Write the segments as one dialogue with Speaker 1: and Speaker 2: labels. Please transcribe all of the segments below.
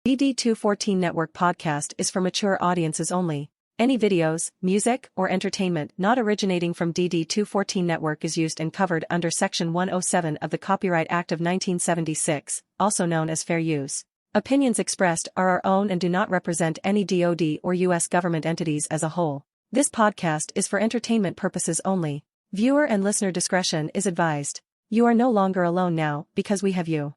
Speaker 1: DD214 Network podcast is for mature audiences only. Any videos, music, or entertainment not originating from DD214 Network is used and covered under Section 107 of the Copyright Act of 1976, also known as fair use. Opinions expressed are our own and do not represent any DoD or U.S. government entities as a whole. This podcast is for entertainment purposes only. Viewer and listener discretion is advised. You are no longer alone now because we have you.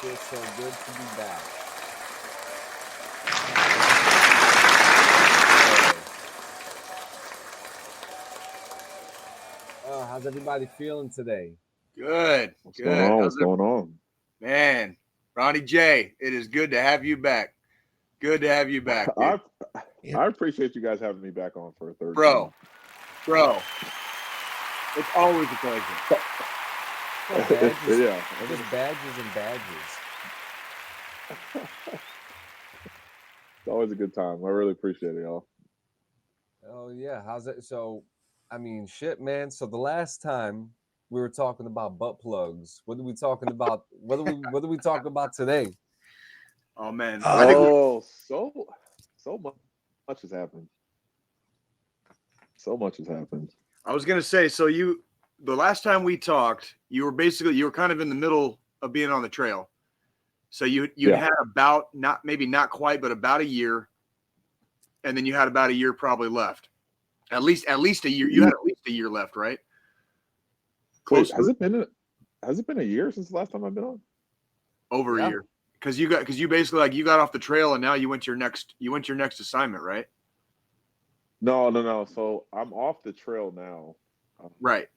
Speaker 2: Feels so good to be back. How's everybody feeling today?
Speaker 3: Good.
Speaker 4: What's going on?
Speaker 3: Man, Ronnie Jay, it is good to have you back. Good to have you back.
Speaker 4: I appreciate you guys having me back on for a third
Speaker 3: Bro,
Speaker 4: time.
Speaker 3: It's always a pleasure.
Speaker 2: Badges,
Speaker 4: Yeah.
Speaker 2: just badges and badges.
Speaker 4: It's always a good time. I really appreciate it, y'all.
Speaker 2: Oh yeah, how's it? So, I mean, shit, man. So the last time we were talking about butt plugs, what are we talking about? What are we talking about today?
Speaker 3: Oh man.
Speaker 4: So much has happened. So much has happened.
Speaker 3: I was gonna say, so the last time we talked, you were kind of in the middle of being on the trail. So you had about not quite, but about a year, and then you had about a year probably left. At least a year. You had at least a year left, right?
Speaker 4: Wait, has it been a year since the last time I've been on?
Speaker 3: Over a year. Because you basically you got off the trail and now you went to your next assignment, right?
Speaker 4: No. So I'm off the trail now.
Speaker 3: Right.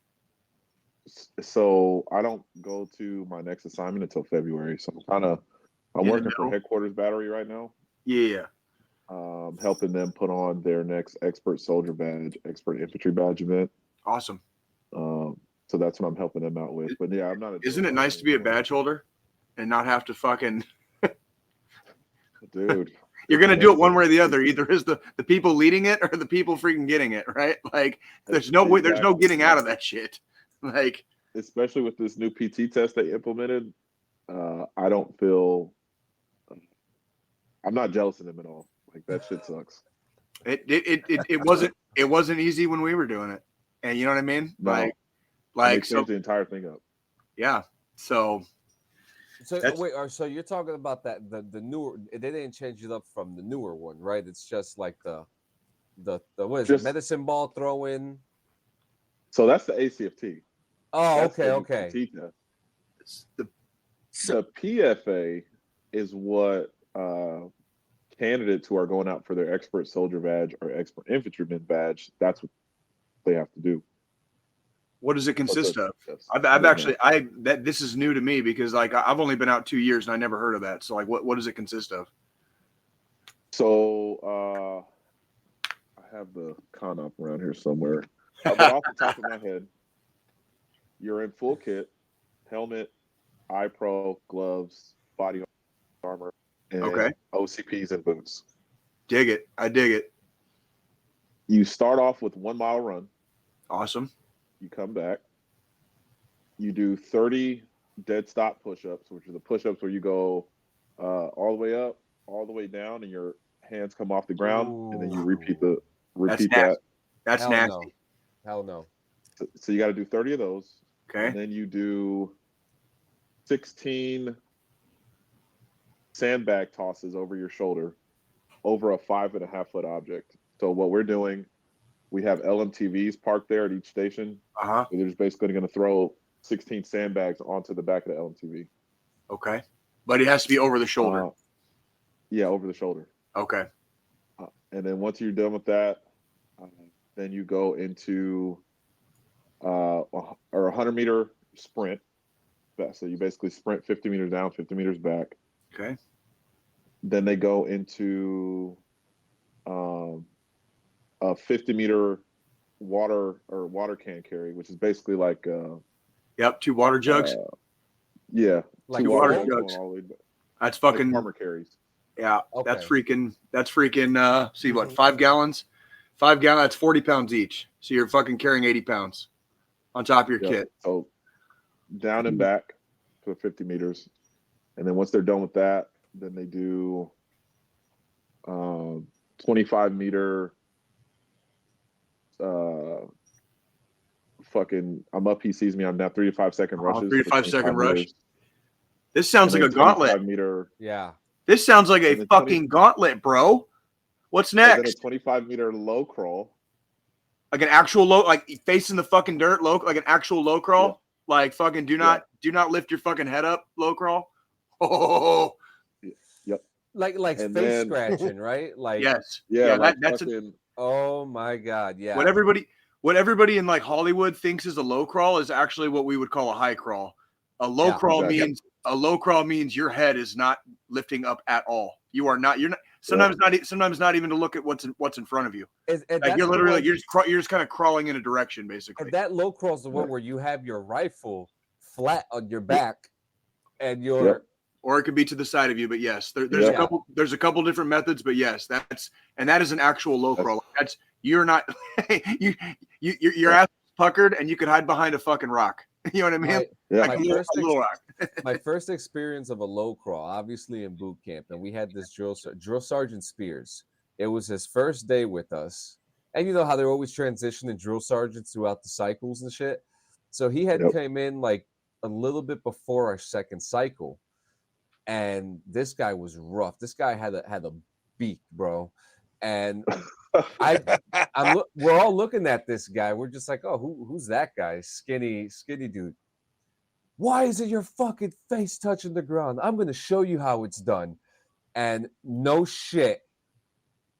Speaker 4: So I don't go to my next assignment until February. So I'm working for Headquarters Battery right now.
Speaker 3: Yeah.
Speaker 4: Helping them put on their next Expert Soldier Badge, Expert Infantry Badge event.
Speaker 3: Awesome.
Speaker 4: So that's what I'm helping them out with. But yeah, I'm not.
Speaker 3: Isn't it nice to be a badge holder and not have to fucking
Speaker 4: dude?
Speaker 3: You're gonna do it one way or the other. Either is the people leading it or the people freaking getting it, right? Like there's no way, there's no getting out of that shit. Like
Speaker 4: especially with this new PT test they implemented, I don't feel. I'm not jealous of them at all. Like that shit sucks.
Speaker 3: It wasn't easy when we were doing it, and you know what I mean?
Speaker 4: No. Like so the entire thing up.
Speaker 3: Yeah. So
Speaker 2: wait, so you're talking about that the newer? They didn't change it up from the newer one, right? It's just like the what is it? Medicine ball throw in.
Speaker 4: So that's the ACFT.
Speaker 2: Oh,
Speaker 4: that's
Speaker 2: okay.
Speaker 4: PT test. The PFA is what candidates who are going out for their Expert Soldier Badge or Expert Infantryman Badge, that's what they have to do.
Speaker 3: What does it consist of? This is new to me because I've only been out 2 years and I never heard of that. So what does it consist of?
Speaker 4: So I have the con-op around here somewhere. But off the top of my head, you're in full kit, helmet, eye pro, gloves, body armor, and OCPs and boots.
Speaker 3: Dig it. I dig it.
Speaker 4: You start off with 1 mile run.
Speaker 3: Awesome.
Speaker 4: You come back. You do 30 dead stop push-ups, which are the push-ups where you go all the way up, all the way down, and your hands come off the ground, and then you repeat that.
Speaker 3: That's nasty.
Speaker 2: Hell no.
Speaker 4: So you got to do 30 of those.
Speaker 3: Okay.
Speaker 4: And then you do 16 sandbag tosses over your shoulder over a 5.5-foot object. So what we're doing, we have LMTVs parked there at each station.
Speaker 3: Uh-huh.
Speaker 4: So they're just basically going to throw 16 sandbags onto the back of the LMTV.
Speaker 3: Okay. But it has to be over the shoulder.
Speaker 4: Yeah, over the shoulder.
Speaker 3: Okay.
Speaker 4: And then once you're done with that, then you go into a 100-meter sprint. So you basically sprint 50 meters down, 50 meters back.
Speaker 3: Okay.
Speaker 4: Then they go into a 50-meter water can carry, which is basically like
Speaker 3: 2 water jugs.
Speaker 4: Yeah,
Speaker 2: Like
Speaker 4: 2
Speaker 3: water
Speaker 4: jugs.
Speaker 3: That's fucking
Speaker 4: like farmer carries.
Speaker 3: Yeah,
Speaker 2: Okay.
Speaker 3: that's freaking see what, 5 gallons? 5 gallons, that's 40 pounds each. So you're fucking carrying 80 pounds on top of your kit.
Speaker 4: So down and back for 50 meters. And then once they're done with that, then they do 25-meter I'm up, he sees me, I'm down 3 to 5 second rushes.
Speaker 3: 3 to 5 second rush.
Speaker 4: Meters.
Speaker 3: This sounds like a gauntlet.
Speaker 4: 25-meter.
Speaker 2: Yeah.
Speaker 3: This sounds like a fucking gauntlet, bro. What's next?
Speaker 4: And then a 25-meter low crawl.
Speaker 3: Like an actual low, like facing the fucking dirt, low, like an actual low crawl. Yeah. Like fucking do not lift your fucking head up, low crawl. Oh,
Speaker 4: yep.
Speaker 2: Like
Speaker 4: and
Speaker 2: face
Speaker 4: then,
Speaker 2: scratching, right? Like
Speaker 3: yes,
Speaker 4: yeah. Like
Speaker 3: that's
Speaker 4: fucking,
Speaker 2: oh my god, yeah.
Speaker 3: What everybody in like Hollywood thinks is a low crawl is actually what we would call a high crawl. A low crawl means your head is not lifting up at all. You're not sometimes not even to look at what's in front of you. Like you're literally you're just kind of crawling in a direction basically.
Speaker 2: And that low crawl is the one where you have your rifle flat on your back and your
Speaker 3: or it could be to the side of you, but yes, there's a couple different methods, but yes, that is an actual low crawl. That's you're not your ass puckered and you could hide behind a fucking rock. You know what I mean?
Speaker 2: My first experience of a low crawl, obviously in boot camp, and we had this drill sergeant Spears. It was his first day with us, and you know how they're always transitioning drill sergeants throughout the cycles and shit. So he had came in like a little bit before our second cycle, and this guy was rough. This guy had a beak, bro, and we're all looking at this guy. We're just like, oh, who's that guy? Skinny dude. Why isn't your fucking face touching the ground? I'm gonna show you how it's done. And no shit,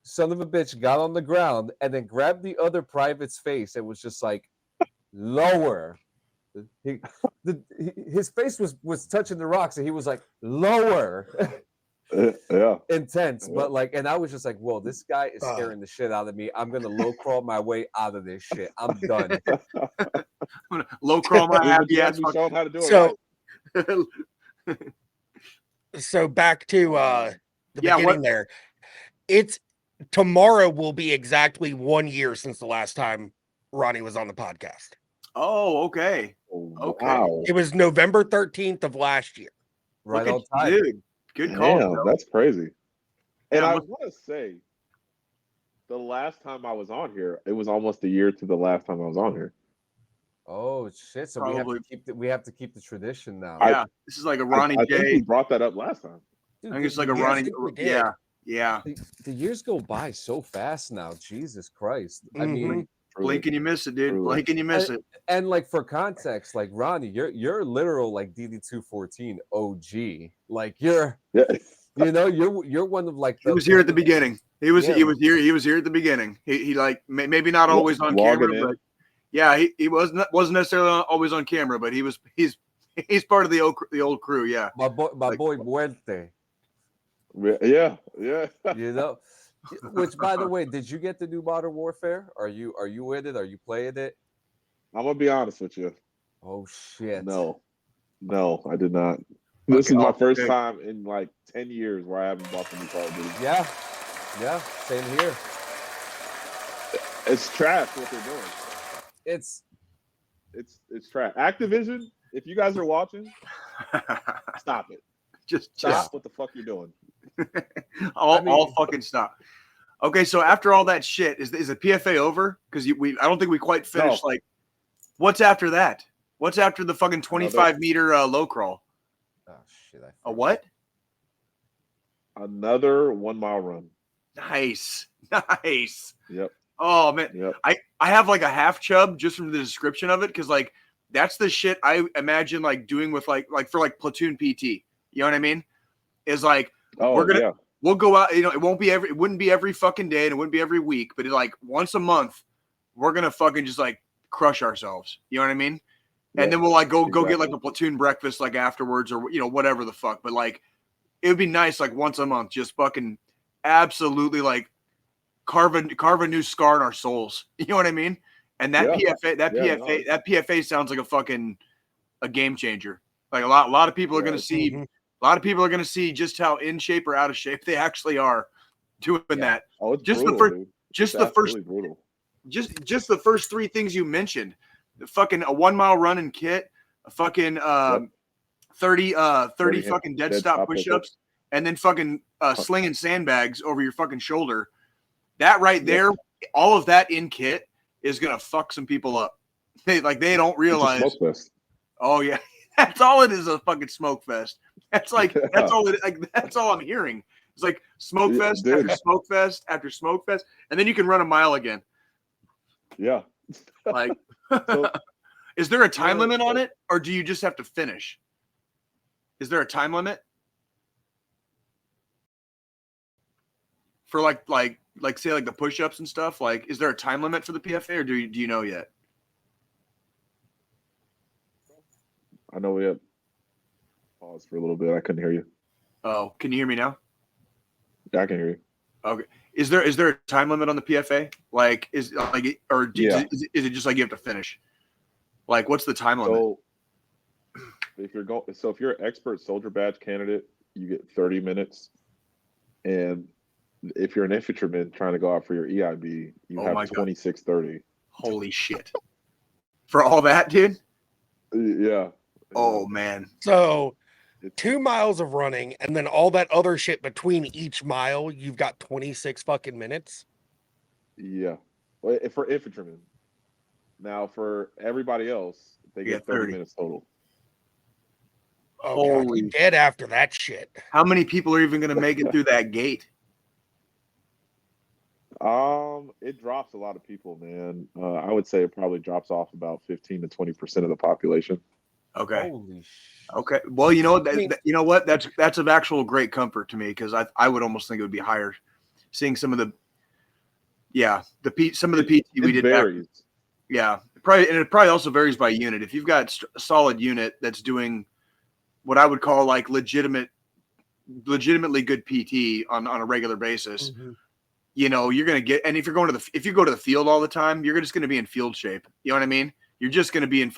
Speaker 2: son of a bitch got on the ground and then grabbed the other private's face. It was just like lower. His face was touching the rocks, and he was like lower. Intense, but like, and I was just like, whoa, this guy is scaring the shit out of me. I'm gonna low crawl my way out of this shit. I'm done.
Speaker 3: I'm gonna low crawl my happy ass.
Speaker 4: How to do it,
Speaker 5: so back to the beginning there. It's tomorrow will be exactly 1 year since the last time Ronnie was on the podcast.
Speaker 3: Oh, okay.
Speaker 4: Wow.
Speaker 5: It was November 13th of last year.
Speaker 2: Right on time.
Speaker 3: Dude. Good call.
Speaker 4: Damn, that's crazy. And I want to say, the last time I was on here, it was almost a year to the last time I was on here.
Speaker 2: Oh shit! So we have to keep the tradition now.
Speaker 3: Yeah, this is like a Ronnie Jay.
Speaker 4: I think we brought that up last time.
Speaker 3: Dude, I think it's like a Ronnie. Yeah.
Speaker 2: The years go by so fast now. Jesus Christ! I mean,
Speaker 3: blink and you miss it, dude. Blink and you miss it.
Speaker 2: And like for context, like Ronnie, you're literal like DD214 OG. Like you're one of like
Speaker 3: he was here at the beginning. He was here at the beginning. He like maybe not always on camera, but yeah, he wasn't necessarily always on camera, but he's part of the old crew. Yeah,
Speaker 2: my boy Muerte.
Speaker 4: Yeah.
Speaker 2: You know. Which, by the way, did you get the new Modern Warfare? Are you with it? Are you playing it?
Speaker 4: I'm gonna be honest with you.
Speaker 2: Oh shit!
Speaker 4: No, I did not. This is my first time in like 10 years where I haven't bought the new Call of Duty.
Speaker 2: Yeah, same here.
Speaker 4: It's trash what they're doing.
Speaker 2: It's
Speaker 4: trash. Activision, if you guys are watching, stop it.
Speaker 3: Just
Speaker 4: stop what the fuck you're doing.
Speaker 3: all fucking stop. Okay, so after all that shit, is the PFA over? Because I don't think we quite finished. No. Like, what's after that? What's after the fucking 25-meter low crawl?
Speaker 2: Oh shit!
Speaker 3: A what?
Speaker 4: Another 1 mile run.
Speaker 3: Nice.
Speaker 4: Yep.
Speaker 3: Oh man,
Speaker 4: Yep.
Speaker 3: I have like a half chub just from the description of it, because like that's the shit I imagine like doing with like for like platoon PT. You know what I mean? Is like we'll go out. You know, it wouldn't be every fucking day, and it wouldn't be every week, but like once a month, we're gonna fucking just like crush ourselves. You know what I mean? And then we'll like go get like a platoon breakfast like afterwards, or whatever the fuck. But like it would be nice like once a month, just fucking absolutely like carve a new scar in our souls. You know what I mean? And that PFA sounds like a game changer. Like a lot of people are going to see, a lot of people are going to see just how in shape or out of shape they actually are doing that.
Speaker 4: Oh, it's
Speaker 3: just
Speaker 4: brutal,
Speaker 3: dude. Just the first three things you mentioned, the fucking a 1 mile run and kit, a fucking 30 fucking dead stop push-ups, and then fucking slinging sandbags over your fucking shoulder. That right there, all of that in kit is gonna fuck some people up. They don't realize.
Speaker 4: It's a smoke fest.
Speaker 3: Oh yeah, that's all it is, a fucking smoke fest. That's like that's all it. Like that's all I'm hearing. It's like smoke fest after smoke fest after smoke fest, and then you can run a mile again.
Speaker 4: Yeah.
Speaker 3: Like, is there a time limit on it, or do you just have to finish? Is there a time limit for like say like the push-ups and stuff? Like, is there a time limit for the PFA, or do you know yet?
Speaker 4: I know we have pause for a little bit. I couldn't hear you.
Speaker 3: Oh, can you hear me now?
Speaker 4: Yeah, I can hear you.
Speaker 3: Okay. Is there a time limit on the PFA? Like, is it just like you have to finish? Like, what's the time limit?
Speaker 4: So if you're an expert soldier badge candidate, you get 30 minutes, and if you're an infantryman trying to go out for your EIB, you have 26:30.
Speaker 3: Holy shit! For all that, dude.
Speaker 4: Yeah.
Speaker 3: Oh man.
Speaker 5: So 2 miles of running and then all that other shit between each mile, you've got 26 fucking minutes.
Speaker 4: Yeah. Well, for infantrymen. Now for everybody else, they get 30 minutes total.
Speaker 5: Oh, God, you're dead after that shit.
Speaker 3: How many people are even going to make it through that gate?
Speaker 4: It drops a lot of people, man. I would say it probably drops off about 15 to 20% of the population.
Speaker 3: Okay. Holy shit. Okay. Well, you know what? That's of actual great comfort to me, because I would almost think it would be higher. Seeing some of the PT we did.
Speaker 4: Varies.
Speaker 3: It probably also varies by unit. If you've got a solid unit that's doing what I would call like legitimately good PT on a regular basis, you're going to get, and if you go to the field all the time, you're just going to be in field shape. You know what I mean? You're just going to be in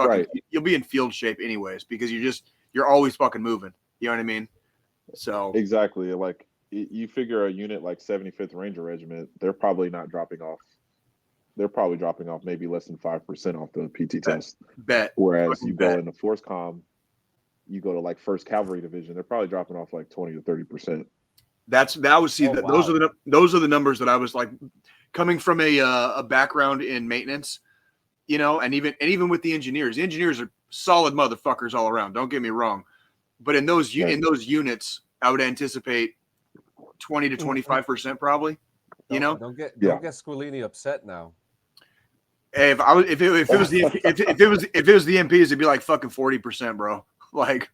Speaker 3: you'll be in field shape anyways, because you're always fucking moving. You know what I mean? So
Speaker 4: exactly. Like you figure a unit like 75th Ranger Regiment, they're probably not dropping off. They're probably dropping off maybe less than 5% off the PT test.
Speaker 3: Bet.
Speaker 4: Whereas you go into Force Com, you go to like 1st Cavalry Division, they're probably dropping off like 20 to 30%.
Speaker 3: Those are the numbers that I was like, coming from a background in maintenance, and even with the engineers are solid motherfuckers all around. Don't get me wrong, but in those units, I would anticipate 20 to 25% probably.
Speaker 2: Don't get Squilini upset now.
Speaker 3: Hey, if it was the MPs, it'd be like fucking 40%, bro. Like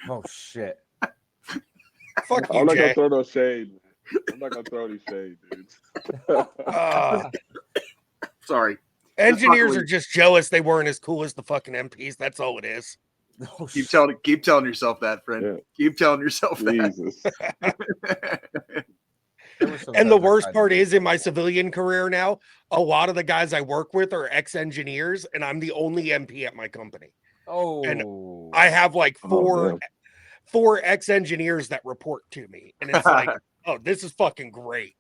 Speaker 2: oh shit.
Speaker 5: Fuck you,
Speaker 4: I'm not
Speaker 5: Jay.
Speaker 4: gonna throw no shade. I'm not gonna throw any shade, dudes.
Speaker 3: Sorry.
Speaker 5: Engineers are just jealous they weren't as cool as the fucking MPs. That's all it is.
Speaker 3: Oh, keep telling yourself that, friend. Yeah. Keep telling yourself
Speaker 5: that. And the worst part is, in my civilian career now, a lot of the guys I work with are ex-engineers, and I'm the only MP at my company.
Speaker 2: Oh,
Speaker 5: and I have like four ex-engineers that report to me, and it's like, oh, this is fucking great.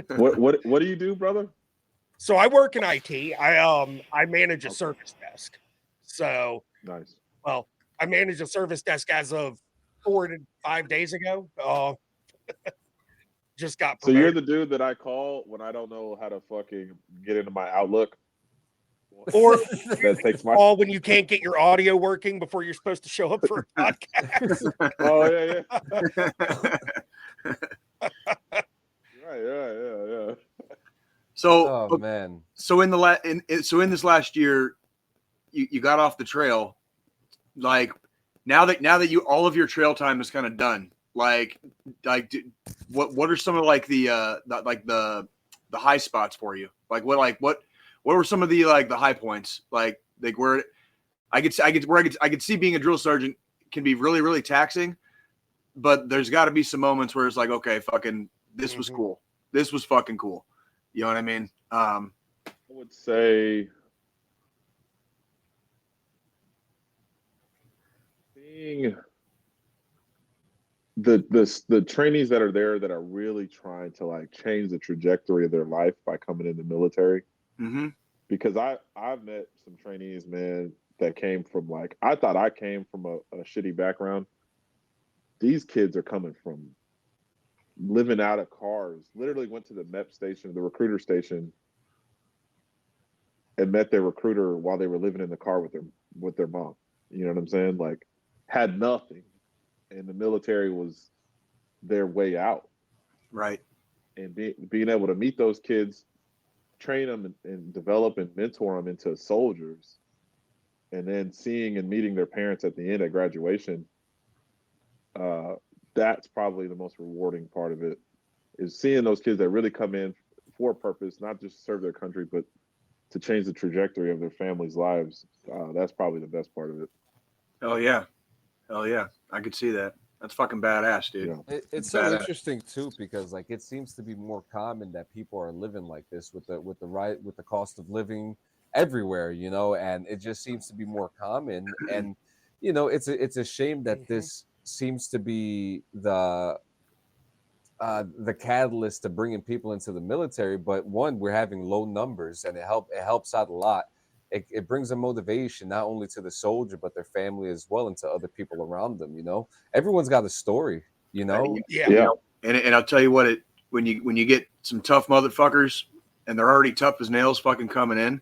Speaker 4: What do you do, brother?
Speaker 5: So I work in IT. I manage a service desk. So
Speaker 4: nice.
Speaker 5: Well, I manage a service desk as of 4 to 5 days ago. Just got promoted.
Speaker 4: So you're the dude that I call when I don't know how to fucking get into my Outlook.
Speaker 5: Or
Speaker 4: that takes my
Speaker 5: all when you can't get your audio working before you're supposed to show up for a podcast.
Speaker 4: Oh yeah. Right.
Speaker 3: So,
Speaker 2: oh man.
Speaker 3: So in this last year, you got off the trail. Like now that you all of your trail time is kind of done. What are some of like the high spots for you? What were some of the the high points? Like where I could see being a drill sergeant can be really, really taxing, but there's got to be some moments where it's like, okay, fucking, this was cool. This was fucking cool. You know what I mean?
Speaker 4: I would say seeing the trainees that are there that are really trying to like change the trajectory of their life by coming in the military.
Speaker 3: Mm-hmm.
Speaker 4: Because I've met some trainees, man, that came from like, I thought I came from a shitty background. These kids are coming from living out of cars, literally went to the MEP station, the recruiter station, and met their recruiter while they were living in the car with their mom. You know what I'm saying? Like, had nothing, and the military was their way out.
Speaker 3: Right.
Speaker 4: And being able to meet those kids, train them and develop and mentor them into soldiers, and then seeing and meeting their parents at the end at graduation, that's probably the most rewarding part of it, is seeing those kids that really come in for a purpose, not just to serve their country, but to change the trajectory of their families' lives. That's probably the best part of it.
Speaker 3: Oh yeah. I could see that. That's fucking badass, dude.
Speaker 4: Yeah.
Speaker 2: It's so interesting too, because like it seems to be more common that people are living like this with the cost of living everywhere, you know, and it just seems to be more common. And you know, it's a shame that this seems to be the catalyst to bringing people into the military. But one, we're having low numbers, and it helps out a lot. It brings a motivation not only to the soldier but their family as well, and to other people around them. You know, everyone's got a story. You know,
Speaker 5: Yeah.
Speaker 3: You know, and I'll tell you what, when you get some tough motherfuckers and they're already tough as nails, fucking coming in,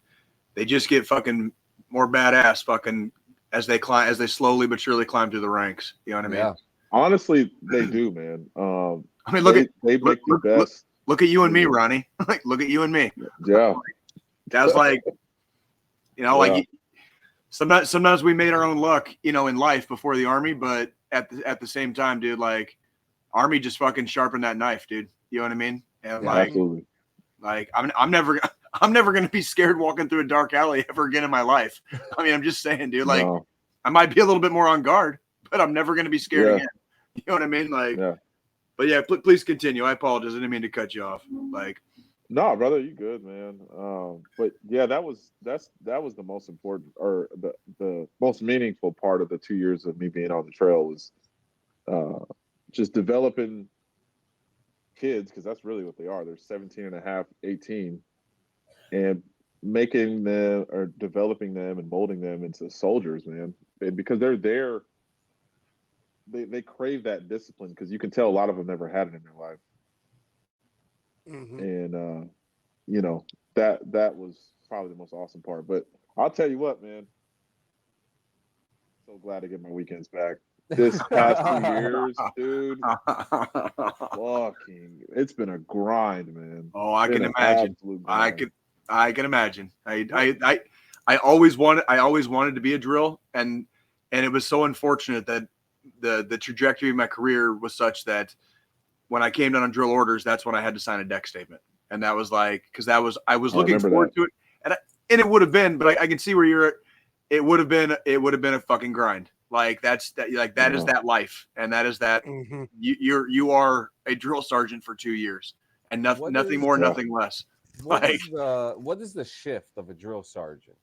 Speaker 3: they just get fucking more badass, fucking as they slowly but surely climb through the ranks. You know what I mean?
Speaker 4: Honestly, they do, man.
Speaker 3: I mean,
Speaker 4: they make the best.
Speaker 3: Look at you and me, Ronnie. Like, look at you and me.
Speaker 4: Yeah.
Speaker 3: That was like, you know, like sometimes we made our own luck, you know, in life before the Army, but at the same time, dude, like Army just fucking sharpened that knife, dude. You know what I mean? And
Speaker 4: Absolutely.
Speaker 3: Like I'm never gonna be scared walking through a dark alley ever again in my life. I mean, I'm just saying, dude. Like, I might be a little bit more on guard, but I'm never gonna be scared again. You know what I mean? Like, but yeah, please continue. I apologize. I didn't mean to cut you off. Like,
Speaker 4: no, brother, you good, man. But yeah, that was the most important, or the most meaningful part of the 2 years of me being on the trail was just developing kids, because that's really what they are. They're 17 and a half, 18, and making them or developing them and molding them into soldiers, man. Because they're there. They crave that discipline, because you can tell a lot of them never had it in their life. And you know, that was probably the most awesome part. But I'll tell you what, man, so glad to get my weekends back. This past 2 years, dude, fucking, it's been a grind, man.
Speaker 3: Oh, I can imagine. I can imagine. I always wanted to be a drill, and it was so unfortunate that the trajectory of my career was such that when I came down on drill orders, that's when I had to sign a deck statement. And that was like, because I was looking forward to it, and it would have been, but I can see where you're at. It would have been a fucking grind. Like that is that life, and that is that. You are a drill sergeant for 2 years, and nothing more, nothing less.
Speaker 2: What is the shift of a drill sergeant?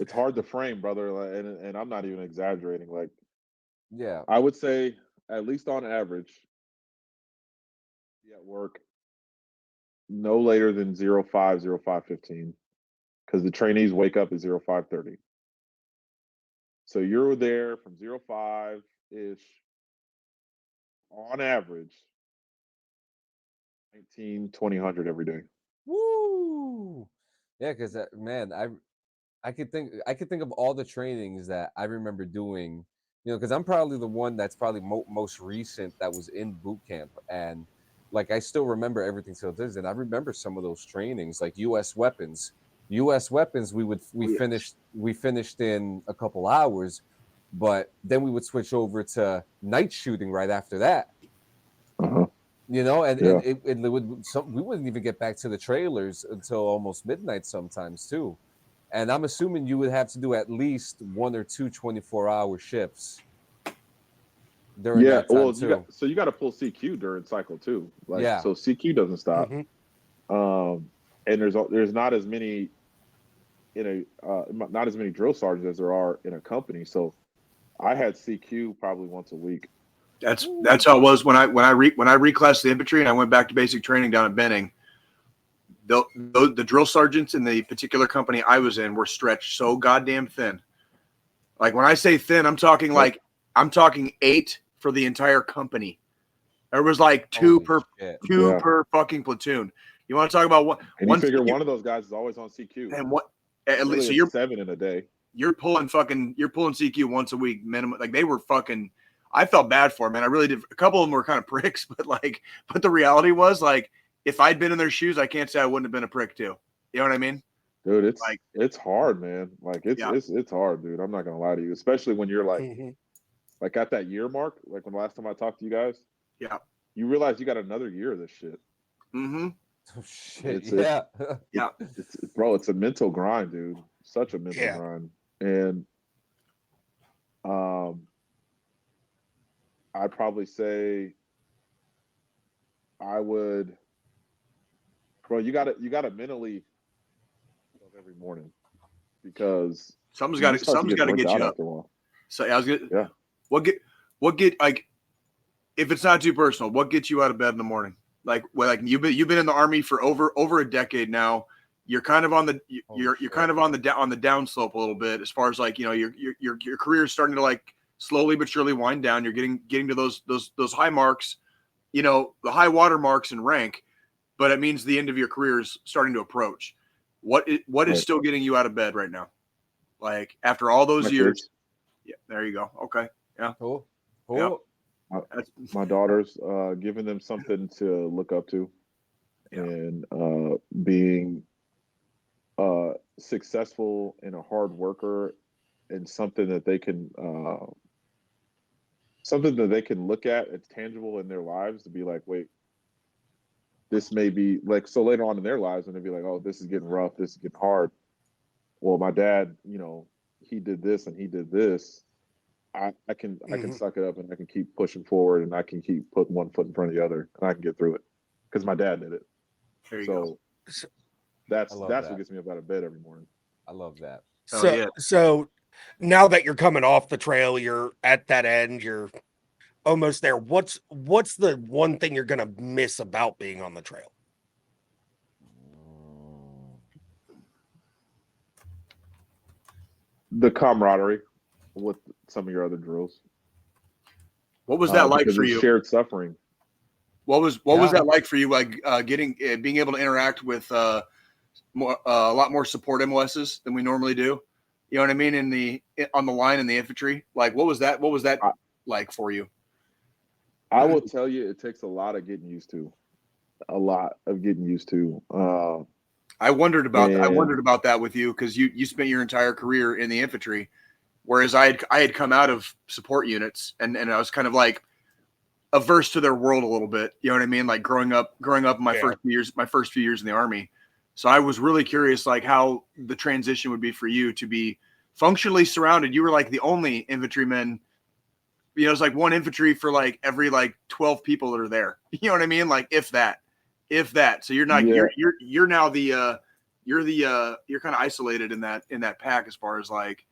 Speaker 4: It's hard to frame, brother, and I'm not even exaggerating. Like,
Speaker 2: yeah,
Speaker 4: I would say at least on average, be at work no later than 05:15, because the trainees wake up at 05:30. So you're there from 05-ish, on average, 19, 2000 every day.
Speaker 2: Woo! Yeah, because man, I could think of all the trainings that I remember doing. Because I'm probably the one that's probably most recent that was in boot camp, and like I still remember everything till this, and I remember some of those trainings, like U.S. weapons. U.S. weapons, we finished in a couple hours, but then we would switch over to night shooting right after that.
Speaker 4: Uh-huh.
Speaker 2: And
Speaker 4: Yeah.
Speaker 2: we wouldn't even get back to the trailers until almost midnight sometimes too. And I'm assuming you would have to do at least 1 or 2 24-hour shifts during
Speaker 4: Yeah.
Speaker 2: that time
Speaker 4: Well,
Speaker 2: too.
Speaker 4: you got to pull CQ during cycle too. Like,
Speaker 2: Yeah.
Speaker 4: so CQ doesn't stop. And there's not as many not as many drill sergeants as there are in a company. So I had CQ probably once a week.
Speaker 3: That's how it was when I reclassed the infantry and I went back to basic training down at Benning. The drill sergeants in the particular company I was in were stretched so goddamn thin. Like when I say thin, I'm talking 8 for the entire company. There was like two per fucking platoon. You want to talk about what?
Speaker 4: And you figure one of those guys is always on CQ.
Speaker 3: And what? At
Speaker 4: really,
Speaker 3: least so you're
Speaker 4: 7 in a day.
Speaker 3: You're pulling CQ once a week minimum. Like they were fucking. I felt bad for them, man. I really did. A couple of them were kind of pricks, but the reality was like, if I'd been in their shoes, I can't say I wouldn't have been a prick too. You know what I mean?
Speaker 4: Dude, it's hard, man. Like it's hard, dude. I'm not gonna lie to you, especially when you're like, like at that year mark, like when the last time I talked to you guys.
Speaker 3: Yeah.
Speaker 4: You realize you got another year of this shit.
Speaker 3: Mm-hmm.
Speaker 2: Oh, shit.
Speaker 3: Yeah.
Speaker 4: It's a mental grind, dude. Such a mental grind. And I'd probably say I would, bro, you gotta mentally every morning because
Speaker 3: something's got to get you up.
Speaker 4: After a while.
Speaker 3: So I was gonna, what get like, if it's not too personal, what gets you out of bed in the morning? Like you've been in the Army for over a decade now. You're kind of on the you're kind of on the downslope a little bit as far as like your career is starting to like slowly but surely wind down. You're getting to those high marks, the high water marks in rank, but it means the end of your career is starting to approach. What is still getting you out of bed right now? Like after all those years?
Speaker 4: Kids.
Speaker 3: Yeah, there you go. Okay, yeah,
Speaker 2: cool.
Speaker 3: Yeah.
Speaker 4: My daughters, giving them something to look up to, and being successful and a hard worker, and something that they can look at. It's tangible in their lives to be like, wait, this may be like, so later on in their lives when they be like, oh, this is getting rough, this is getting hard. Well, my dad, he did this and he did this. I can suck it up and I can keep pushing forward and I can keep putting one foot in front of the other and I can get through it because my dad did it.
Speaker 3: There you go.
Speaker 4: That's what gets me up out of bed every morning.
Speaker 2: I love that.
Speaker 5: So now that you're coming off the trail, you're at that end, you're almost there. What's the one thing you're gonna miss about being on the trail?
Speaker 4: The camaraderie with some of your other drills.
Speaker 3: What was that like for you?
Speaker 4: Shared suffering.
Speaker 3: What was that like for you? Like being able to interact with a lot more support MOSs than we normally do. You know what I mean? On the line in the infantry. Like what was that like for you?
Speaker 4: I will tell you, it takes a lot of getting used to. A lot of getting used to.
Speaker 3: I wondered about that with you because you spent your entire career in the infantry, whereas I had come out of support units and I was kind of like averse to their world a little bit. You know what I mean? Like growing up in my first few years in the Army. So I was really curious, like how the transition would be for you to be functionally surrounded. You were like the only infantryman. It's like one infantry for like every like 12 people that are there. You know what I mean? Like if that. So you're not you're now the you're kind of isolated in that pack as far as like.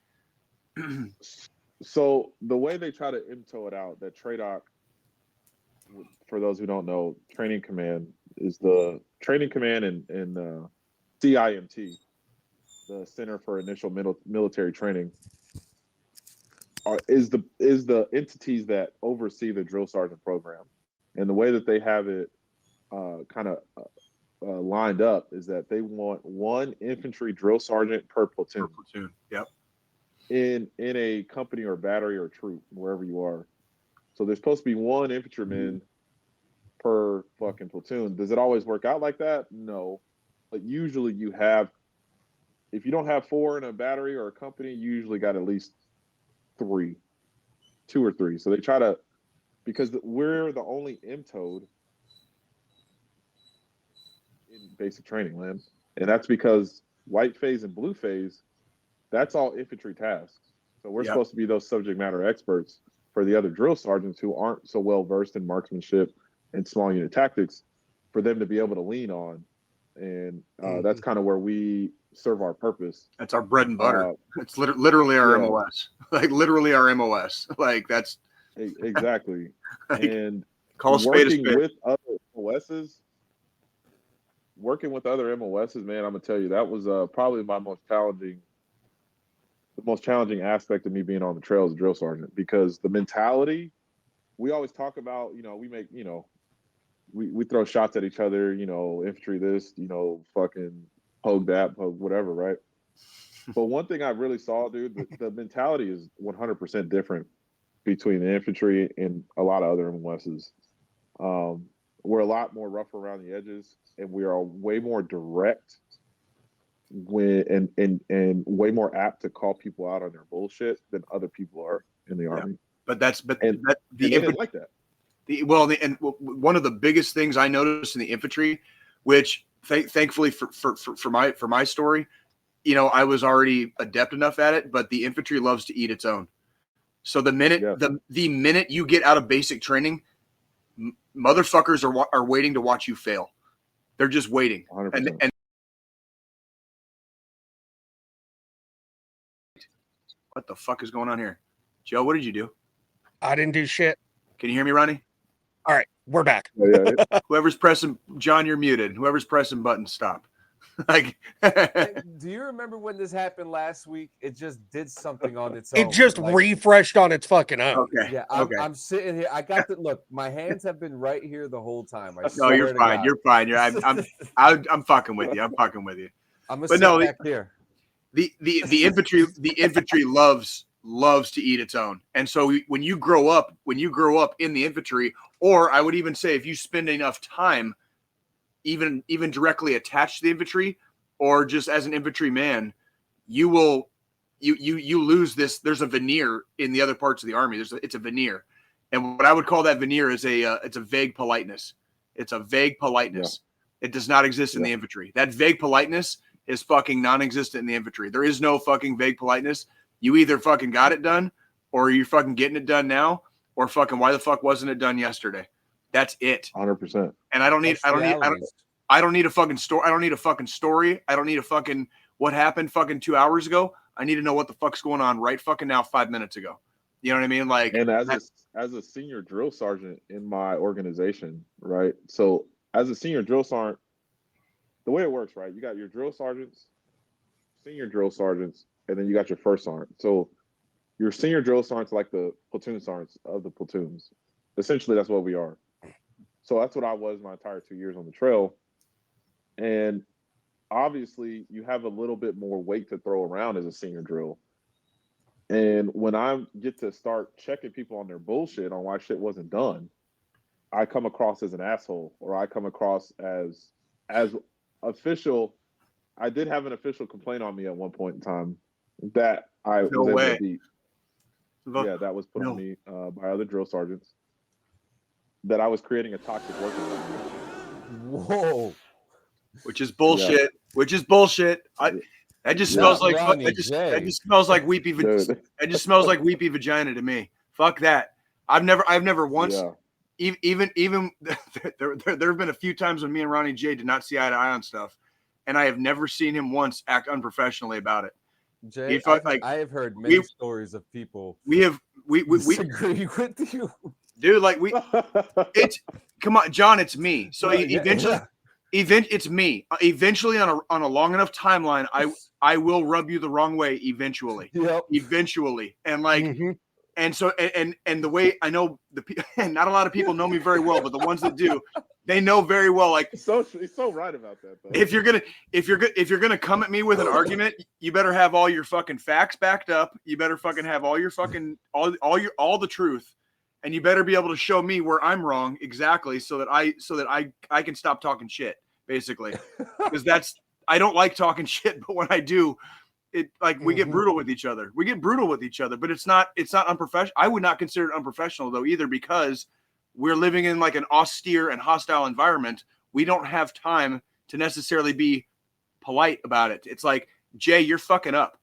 Speaker 4: So the way they try to IMTO it out, that TRADOC, for those who don't know, training command is the training command in CIMT, the Center for Initial Military Training, is the entities that oversee the drill sergeant program, and the way that they have it kind of lined up is that they want one infantry drill sergeant per platoon.
Speaker 3: Yep.
Speaker 4: In a company or battery or troop, wherever you are. So there's supposed to be one infantryman per fucking platoon. Does it always work out like that? No. But usually you have, if you don't have 4 in a battery or a company, you usually got at least 2 or 3. So they try to, because we're the only MTOD in basic training, man. And that's because white phase and blue phase, that's all infantry tasks. So we're supposed to be those subject matter experts for the other drill sergeants who aren't so well versed in marksmanship and small unit tactics, for them to be able to lean on. And that's kind of where we serve our purpose.
Speaker 3: That's our bread and butter. It's literally our MOS. Like literally our MOS. Like that's
Speaker 4: exactly.
Speaker 3: Like,
Speaker 4: and
Speaker 3: call spade a spade.
Speaker 4: With other MOSs, working with other MOSs, man, I'm gonna tell you, that was probably the most challenging aspect of me being on the trail as a drill sergeant, because the mentality, we always talk about, we make, we throw shots at each other, infantry this, fucking poke that, poke whatever, right? But one thing I really saw, dude, the mentality is 100% different between the infantry and a lot of other MOSs. We're a lot more rough around the edges, and we are way more direct and way more apt to call people out on their bullshit than other people are in the Army.
Speaker 3: But the
Speaker 4: infantry like that.
Speaker 3: And one of the biggest things I noticed in the infantry, which thankfully for my story, I was already adept enough at it, but the infantry loves to eat its own. So the minute the minute you get out of basic training, motherfuckers are waiting to watch you fail. They're just waiting.
Speaker 4: 100%.
Speaker 3: And what the fuck is going on here? Joe, what did you do?
Speaker 5: I didn't do shit.
Speaker 3: Can you hear me, Ronnie?
Speaker 5: All right, we're back.
Speaker 3: Whoever's pressing, John, you're muted. Whoever's pressing buttons, stop.
Speaker 2: Like, do you remember when this happened last week? It just did something on its own.
Speaker 5: It just refreshed on its fucking own.
Speaker 3: Okay.
Speaker 2: Yeah, I'm sitting here. I got the look. My hands have been right here the whole time.
Speaker 3: No, you're fine. You're fine. I'm fucking with you. I'm fucking with you.
Speaker 2: I'm gonna sit back here.
Speaker 3: The infantry loves to eat its own, and so when you grow up in the infantry, or I would even say if you spend enough time even directly attached to the infantry or just as an infantryman, you lose this. There's a veneer in the other parts of the Army. It's a veneer, and what I would call that veneer is it's a vague politeness. It's a vague politeness. Yeah. It does not exist in the infantry. That vague politeness is fucking non-existent in the infantry. There is no fucking vague politeness. You either fucking got it done, or you're fucking getting it done now, or fucking why the fuck wasn't it done yesterday? That's it.
Speaker 4: 100%.
Speaker 3: And I don't need a fucking story. I don't need a fucking story. I don't need a fucking what happened fucking 2 hours ago. I need to know what the fuck's going on right fucking now 5 minutes ago. You know what I mean? Like,
Speaker 4: and as a senior drill sergeant in my organization, right? So as a senior drill sergeant, the way it works, right? You got your drill sergeants, senior drill sergeants, and then you got your first sergeant. So your senior drill sergeants like the platoon sergeants of the platoons. Essentially, that's what we are. So that's what I was my entire 2 years on the trail. And obviously, you have a little bit more weight to throw around as a senior drill. And when I get to start checking people on their bullshit on why shit wasn't done, I come across as an asshole, or I come across as official. I did have an official complaint on me at one point in time that I was able to beat. Yeah, that was put on me by other drill sergeants, that I was creating a toxic work environment.
Speaker 2: Whoa.
Speaker 3: Which is bullshit. Yeah. Which is bullshit. That just smells like that just smells like weepy vagina. It just smells like weepy vagina to me. Fuck that. I've never once even there have been a few times when me and Ronnie Jay did not see eye to eye on stuff, and I have never seen him once act unprofessionally about it.
Speaker 2: Jay, I have heard many stories of people
Speaker 3: we
Speaker 2: disagree with you.
Speaker 3: Dude, like it's come on, John, it's me. So eventually it's me. Eventually on a long enough timeline, I will rub you the wrong way eventually.
Speaker 2: Yep.
Speaker 3: Eventually. And like and so and the way I know and not a lot of people know me very well, but the ones that do, They know very well. Like,
Speaker 4: he's so right about that, though.
Speaker 3: If you're gonna come at me with an argument, you better have all your fucking facts backed up. You better fucking have all your fucking all the truth, and you better be able to show me where I'm wrong exactly, so that I can stop talking shit, basically, because I don't like talking shit, but when I do, it like we get brutal with each other. We get brutal with each other, but it's not unprofessional. I would not consider it unprofessional though either, because we're living in like an austere and hostile environment. We don't have time to necessarily be polite about it. It's like, Jay, you're fucking up.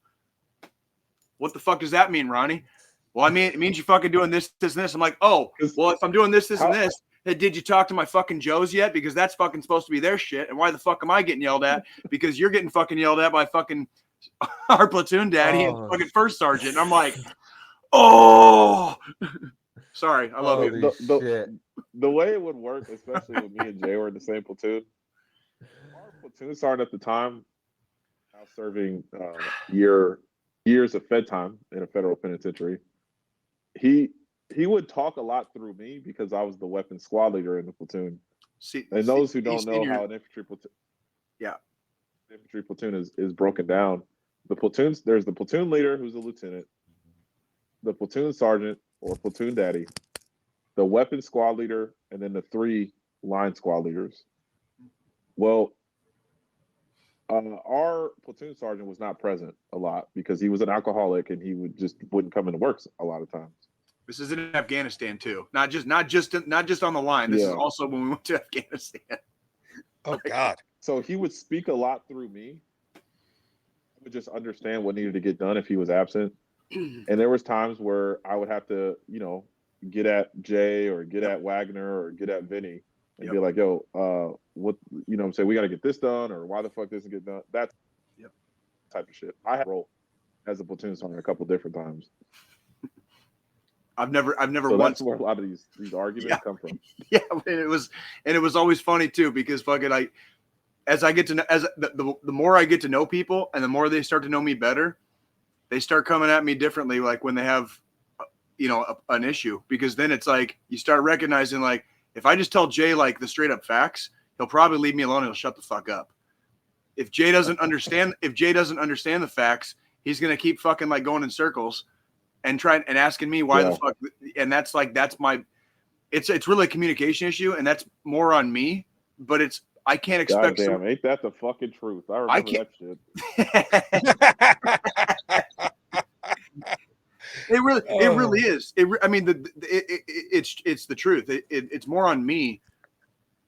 Speaker 3: What the fuck does that mean, Ronnie? Well, I mean, it means you're fucking doing this, this, and this. I'm like, oh, well, if I'm doing this, this, and this, did you talk to my fucking Joes yet? Because that's fucking supposed to be their shit. And why the fuck am I getting yelled at? Because you're getting fucking yelled at by fucking our platoon daddy and fucking first sergeant. And I'm like, oh, sorry, I love you.
Speaker 4: The way it would work, especially when me and Jay were in the same platoon, our platoon sergeant at the time, now serving years of Fed time in a federal penitentiary, he would talk a lot through me because I was the weapons squad leader in the platoon. And those who don't know how an infantry platoon is broken down, there's the platoon leader who's a lieutenant, the platoon sergeant or platoon daddy, the weapons squad leader, and then the 3 line squad leaders. Well, our platoon sergeant was not present a lot because he was an alcoholic and he wouldn't come into work a lot of times.
Speaker 3: This is in Afghanistan too, not just on the line. This is also when we went to Afghanistan.
Speaker 5: Oh God!
Speaker 4: So he would speak a lot through me. I would just understand what needed to get done if he was absent. And there was times where I would have to, get at Jay or get at Wagner or get at Vinny and be like, yo, what, I'm saying, we got to get this done, or why the fuck doesn't get done? That type of shit. I had a role as a platoon sergeant a couple different times.
Speaker 3: I've never
Speaker 4: so
Speaker 3: once.
Speaker 4: That's where a lot of these arguments come from.
Speaker 3: Yeah, and it was always funny too, because fucking the more I get to know people and the more they start to know me better, they start coming at me differently. Like when they have, an issue, because then it's like you start recognizing, like, if I just tell Jay like the straight up facts, he'll probably leave me alone. He'll shut the fuck up. If Jay doesn't understand the facts, he's gonna keep fucking like going in circles and trying and asking me why the fuck. And that's my. It's really a communication issue, and that's more on me. But I can't expect.
Speaker 4: Goddamn, ain't that the fucking truth? I remember that shit.
Speaker 3: It really is. It's the truth. It's more on me,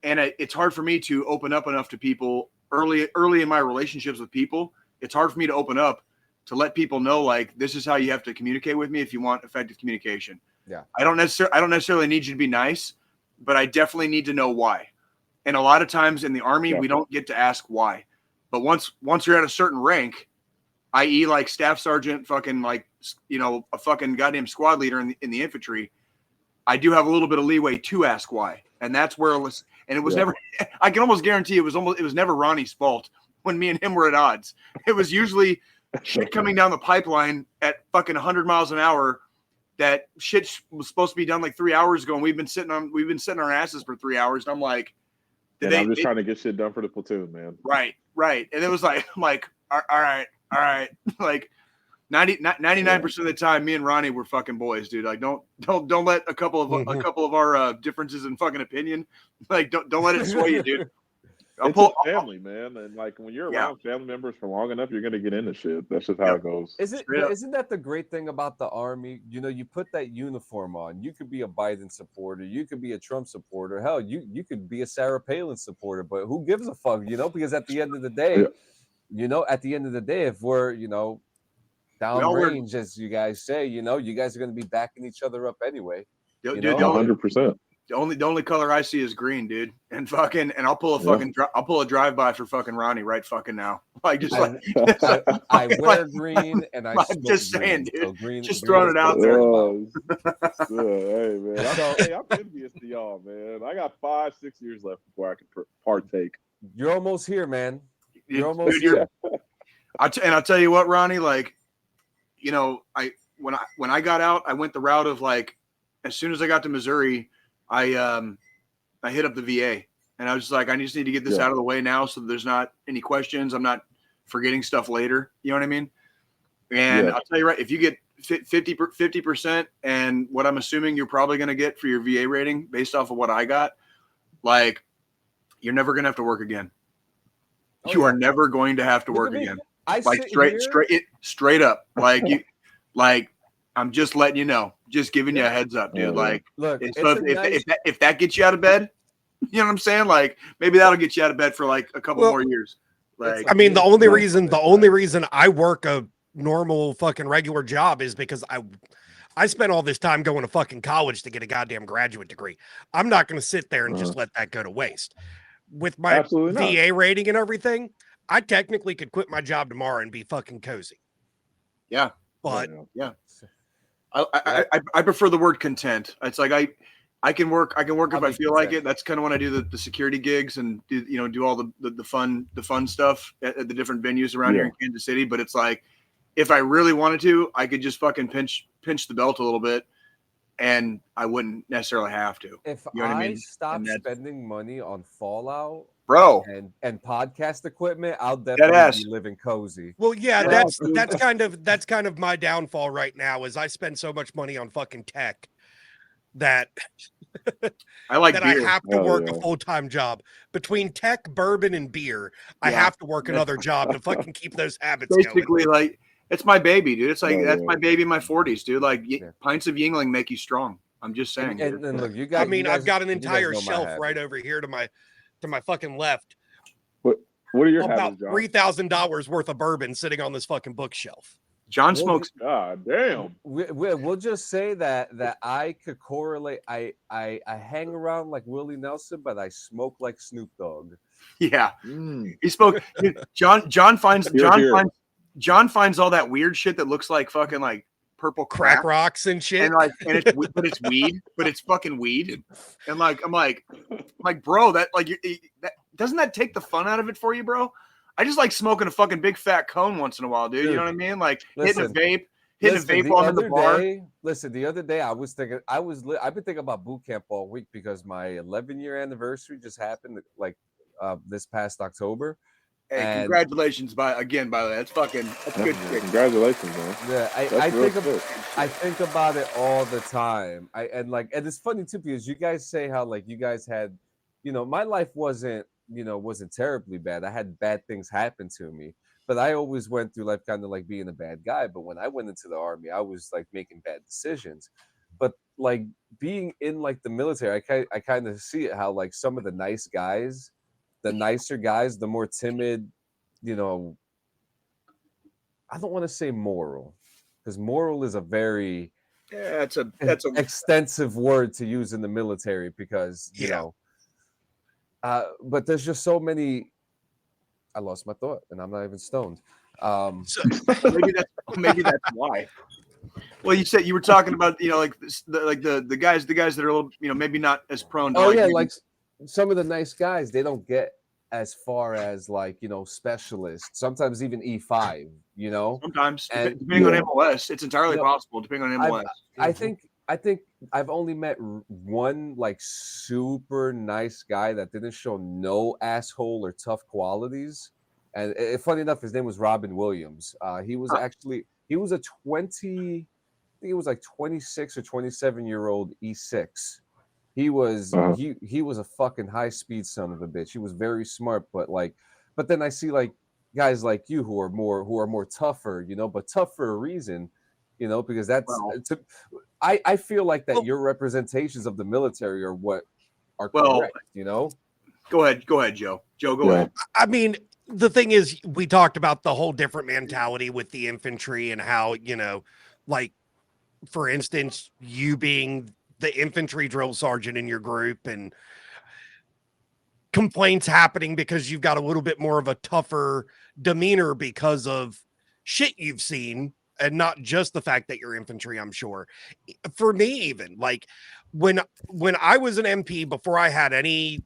Speaker 3: and it's hard for me to open up enough to people early in my relationships with people. It's hard for me to open up to let people know, like, this is how you have to communicate with me if you want effective communication.
Speaker 2: Yeah.
Speaker 3: I don't necessarily need you to be nice, but I definitely need to know why. And a lot of times in the Army, we don't get to ask why. But once you're at a certain rank, i.e. like staff sergeant, fucking like, a fucking goddamn squad leader in the infantry, I do have a little bit of leeway to ask why. And that's where it was never, I can almost guarantee it was never Ronnie's fault when me and him were at odds. It was usually shit coming down the pipeline at fucking 100 miles an hour. That shit was supposed to be done like 3 hours ago, and we've been sitting on our asses for 3 hours. And I'm like,
Speaker 4: I'm just trying to get shit done for the platoon, man.
Speaker 3: Right. And it was like, I'm like, all right. Like 99% of the time, me and Ronnie were fucking boys, dude. Like, don't let a couple of our differences in fucking opinion, like, don't let it sway you, dude.
Speaker 4: It's a family, man, and like when you're around family members for long enough, you're gonna get into shit. That's just how it goes.
Speaker 2: Isn't that the great thing about the Army? You put that uniform on. You could be a Biden supporter. You could be a Trump supporter. Hell, you could be a Sarah Palin supporter. But who gives a fuck? Because at the end of the day, if we're downrange, as you guys say, you guys are gonna be backing each other up anyway.
Speaker 3: Dude,
Speaker 4: 100%.
Speaker 3: The only color I see is green, dude. And I'll pull a drive-by for fuckingRonnie right fucking now. Like, just like
Speaker 2: I wear green and I'm
Speaker 3: just saying, dude.
Speaker 2: So green,
Speaker 3: just throwing it out there.
Speaker 4: Hey, man. I'm envious to y'all, man. I got 5-6 years left before I can partake.
Speaker 2: You're almost here, man. You're almost here.
Speaker 3: I'll tell you what, Ronnie, like, when I got out, I went the route of, like, as soon as I got to Missouri, I hit up the VA, And I was just like, I just need to get this out of the way now so there's not any questions. I'm not forgetting stuff later. You know what I mean? And I'll tell you right, if you get 50%, and what I'm assuming you're probably going to get for your VA rating based off of what I got, like, you're never going to have to work again. You are never going to have to work again. Like straight up. Like I'm just letting you know, just giving you a heads up, dude. Like, look, if that gets you out of bed, you know what I'm saying? Like, maybe that'll get you out of bed for like a couple more years. Like,
Speaker 5: I mean, the only reason I work a normal fucking regular job is because I spent all this time going to fucking college to get a goddamn graduate degree. I'm not going to sit there and just let that go to waste. With my VA rating and everything, I technically could quit my job tomorrow and be fucking cozy.
Speaker 3: Yeah.
Speaker 5: But
Speaker 3: I prefer the word content. It's like I can work if I feel like it. That's kind of when I do the security gigs and do all the fun stuff at the different venues around here in Kansas City. But it's like, if I really wanted to, I could just fucking pinch the belt a little bit, and I wouldn't necessarily have to.
Speaker 2: If I stop spending money on Fallout,
Speaker 3: bro,
Speaker 2: and podcast equipment, I'll definitely be living cozy.
Speaker 5: Well, yeah, that's kind of my downfall right now. Is I spend so much money on fucking tech that
Speaker 3: I like
Speaker 5: that
Speaker 3: beer.
Speaker 5: I have to work a full-time job. Between tech, bourbon, and beer, I have to work another job to fucking keep those habits
Speaker 3: basically
Speaker 5: going.
Speaker 3: Like, it's my baby, dude. It's like that's my baby in my 40s, dude. Like, pints of Yingling make you strong. I'm just saying.
Speaker 2: And look, you guys.
Speaker 5: I mean, I've got an entire shelf right over here to my fucking left.
Speaker 4: What are your
Speaker 5: about
Speaker 4: habits, John?
Speaker 5: $3,000 worth of bourbon sitting on this fucking bookshelf?
Speaker 3: John smokes.
Speaker 4: God damn.
Speaker 2: We'll just say that I could correlate. I hang around like Willie Nelson, but I smoke like Snoop Dogg.
Speaker 3: Yeah, he spoke. John finds all that weird shit that looks like fucking like purple
Speaker 5: crack rocks and shit,
Speaker 3: and it's weed, but it's fucking weed. And like I'm like, bro, that like that doesn't that take the fun out of it for you, bro? I just like smoking a fucking big fat cone once in a while, dude. You know what I mean? Like hitting a vape on the bar.
Speaker 2: The other day I was thinking, I've been thinking about boot camp all week because my 11-year anniversary just happened like this past October.
Speaker 3: Hey, congratulations by the way. That's good shit.
Speaker 4: Congratulations, man.
Speaker 2: Yeah, I think about it all the time. And it's funny too, because you guys say how like you guys had, my life wasn't terribly bad. I had bad things happen to me, but I always went through life kind of like being a bad guy. But when I went into the army, I was like making bad decisions. But like being in like the military, I kind of see it how like some of the nice guys, the nicer guys, the more timid, I don't want to say moral, because moral is a very
Speaker 3: that's a
Speaker 2: extensive word to use in the military because but there's just so many. I lost my thought, and I'm not even stoned.
Speaker 3: Maybe that's why. Well, you were talking about the guys that are a little maybe not as prone to
Speaker 2: like some of the nice guys, they don't get as far as like specialists. Sometimes even E5.
Speaker 3: Sometimes depending on MLS, it's entirely possible. Depending on MLS,
Speaker 2: I think I've only met one like super nice guy that didn't show no asshole or tough qualities. And funny enough, his name was Robin Williams. He was a 26 or 27-year-old E6. He was he was a fucking high speed son of a bitch. He was very smart, but then I see like guys like you who are more tougher, but tough for a reason. Because I feel like that your representations of the military are what are correct,
Speaker 3: Go ahead, Joe. Joe, go ahead.
Speaker 5: I mean, the thing is, we talked about the whole different mentality with the infantry and how, like, for instance, you being the infantry drill sergeant in your group and complaints happening because you've got a little bit more of a tougher demeanor because of shit you've seen. And not just the fact that you're infantry, I'm sure. For me, even like when I was an MP, before I had any